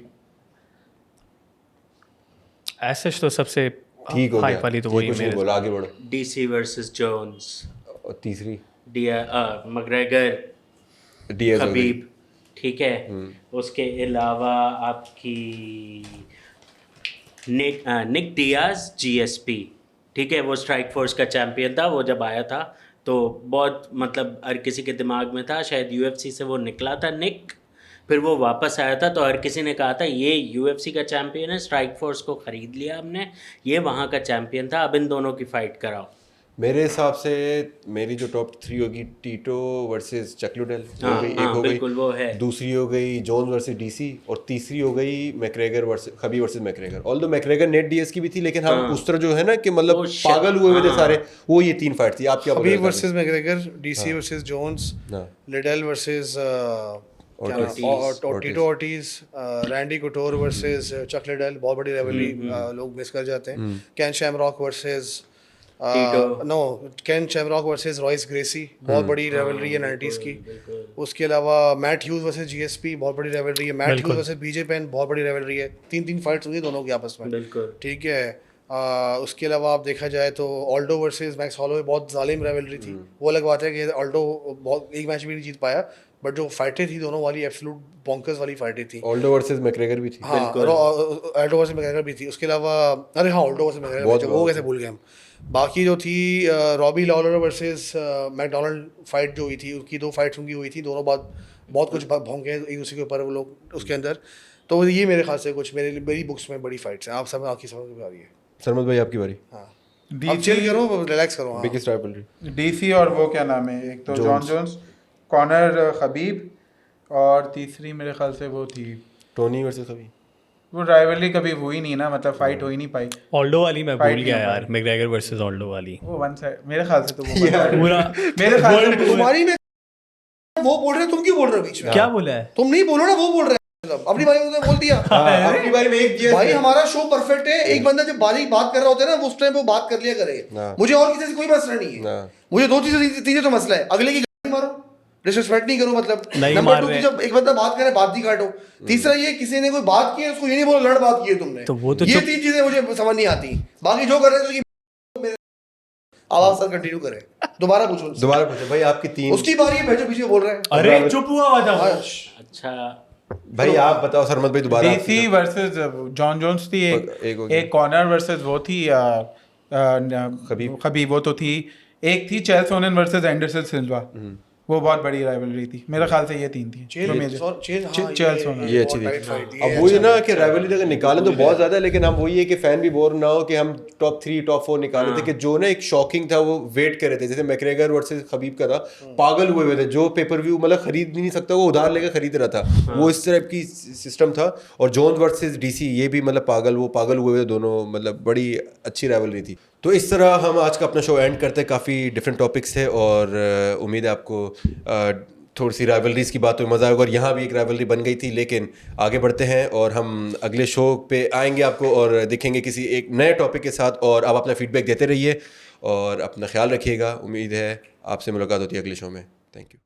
ऐसे तो सबसे ठीक हो हाई गया, वाली तो ये वही कुछ नहीं मेरे। बोला, आगे बढ़ो। डीसी वर्सेस जोन्स, और तीसरी मकग्रेगर डियाज हो गई। खबीब, ठीक है। उसके अलावा आपकी निक डियाज जीएसपी, ठीक है। वो स्ट्राइक फोर्स का चैंपियन था, वो जब आया था तो बहुत मतलब हर किसी के दिमाग में था, शायद यूएफसी से वो निकला था निक, फिर वो वापस आया था तो हर किसी ने कहा था ये यूएफसी का चैंपियन है, स्ट्राइक फोर्स को ख़रीद लिया हमने, ये वहाँ का चैंपियन था, अब इन दोनों की फ़ाइट कराओ। मेरे हिसाब से मेरी जो टॉप 3 होगी, टीटो वर्सेस चक्लूडेल हो गई, एक हो बिल्कुल वो है। गई। दूसरी हो गई जोन्स वर्सेस डीसी, और तीसरी हो गई McGregor versus Khabib versus McGregor. Although McGregor net DS की भी थी, लेकिन हम उस तरह जो है ना कि मतलब वो पागल हुए हुए थे सारे, वो ये 3 फाइट थी। आप क्या बोल रहे खबीब थे? Versus McGregor, DC versus Jones, हाँ। Liddell versus Tito Ortiz, Randy Couture versus Chuck Liddell, बहुत बड़ी रिवलरी लोग मिस कर जाते हैं। Ken Shamrock versus no Ken Shamrock versus Royce Gracie, बहुत बड़ी रिवलरी है 90s की। उसके अलावा मैट ह्यूज वर्सेस जीएसपी, बहुत बड़ी रिवलरी है। मैट ह्यूज वर्सेस बीजे पेन, बहुत बड़ी रिवलरी है। 3 फाइट्स हुई दोनों की आपस में, बिल्कुल ठीक है। उसके अलावा आप देखा जाए तो ऑल्डो वर्सेस मैक्स हॉलोवे, बहुत जालिम रिवलरी थी। वो अलग बात है कि ऑल्डो बहुत एक मैच भी नहीं जीत पाया, बट जो फाइटें थी दोनों वाली एब्सोल्यूट बॉन्कर्स वाली फाइटें थी। ऑल्डो वर्सेस मैकग्रेगर भी थी। हाँ, ऑल्डो वर्सेस मैकग्रेगर भी थी। उसके अलावा अरे हाँ, ऑल्डो वर्सेस मैकग्रेगर, वो कैसे भूल गए हम। बाकी जो थी Robbie Lawler versus McDonald fight जो हुई थी, उसकी 2 फाइट्स उनकी हुई थी, दोनों बात बहुत कुछ भौंके एक दूसरे के ऊपर वो लोग उसके अंदर। तो ये मेरे ख्याल से कुछ मेरी बुक्स में बड़ी फाइट्स हैं। आप सब आपकी समझ में आ रही है। सरमत भाई आपकी बारी। हाँ, अब चिल करो, रिलैक्स करो। हाँ, बिगेस्ट राइवलरी डीसी और वो क्या नाम है, एक तो जॉन जोन्स, कॉनर खबीब, और तीसरी मेरे ख्याल से वो थी टोनी वर्सेस खबीब। वो राइवलरी कभी हुई नहीं ना, मतलब फाइट हो ही नहीं पाई। ऑल्डो वाली मैं Fight भूल गया नहीं हो यार, मैकग्रेगर वर्सेस ऑल्डो वाली वो वन साइड मेरे ख्याल से तो वो पूरा मेरे ख्याल से तुम्हारी में वो बोल रहे हो, तुम क्यों बोल रहे हो बीच में? क्या बोला है? तुम नहीं बोलो ना, वो बोल रहे हैं। अपनी बारी में बोल दिया। अपनी बारी में एक भाई हमारा शो परफेक्ट है। एक बंदा जब बारी बात कर रहा होता है ना, वो उस टाइम वो बात कर लिया करे। मुझे और किसी से कोई मसला नहीं है। मुझे 2 चीजें तो मसला है, अगले की गाली मारो, डिसरिस्पेक्ट नहीं करो, मतलब नहीं नंबर मार 2 रहे। जब एक बंदा बात करे बात नहीं काटो। तीसरा ये किसी ने कोई बात की है उसको ये नहीं बोलो लड़ बात की है तुमने, तो वो तो ये चुप- 3 चीजें मुझे समझ नहीं आती। बाकी जो कर रहे थे आवाज सर कंटिन्यू करे। दोबारा पूछो उनसे। दोबारा पूछो भाई, आपकी 3। उसकी बारी है, भेजो पीछे बोल रहे हैं। अरे चुप हुआ था वो। अच्छा भाई आप बताओ सरमत भाई दोबारा। डीसी वर्सेस जॉन जोन्स थी, एक हो गया। एक कॉनर वर्सेस वो थी खबीब वो तो थी। एक थी चेल सोनन वर्सेस एंडरसन सिल्वा, वो बहुत बड़ी राइवलरी थी। मेरे ख्याल से ये 3 थी जो मेजर। चेल सोनन ये अच्छी थी। अब वही ना कि राइवलरी अगर निकाले तो बहुत ज्यादा है, लेकिन हम वही है कि फैन भी बोर ना हो कि हम टॉप 3 टॉप 4 निकाले थे, कि जो ना एक शॉकिंग था वो वेट कर रहे थे। जैसे मैकग्रेगर वर्सेस खबीब का था, पागल हुए हुए थे, जो पेपर व्यू मतलब खरीद नहीं सकता वो उधार लेकर खरीद रहा था, वो इस तरह की सिस्टम था। और जोन्स वर्सेस डीसी ये भी मतलब वो पागल हुए हुए दोनों, मतलब बड़ी अच्छी राइवलरी थी। तो इस तरह हम आज का अपना शो एंड करते हैं। काफ़ी डिफरेंट टॉपिक्स है, और उम्मीद है आपको थोड़ी सी राइवलरीज की बात में मज़ा आएगा। और यहाँ भी एक राइवलरी बन गई थी, लेकिन आगे बढ़ते हैं और हम अगले शो पे आएंगे आपको और दिखेंगे किसी एक नए टॉपिक के साथ। और आप अपना फीडबैक देते रहिए और अपना ख्याल रखिएगा। उम्मीद है आपसे मुलाकात होती है अगले शो में। Thank you.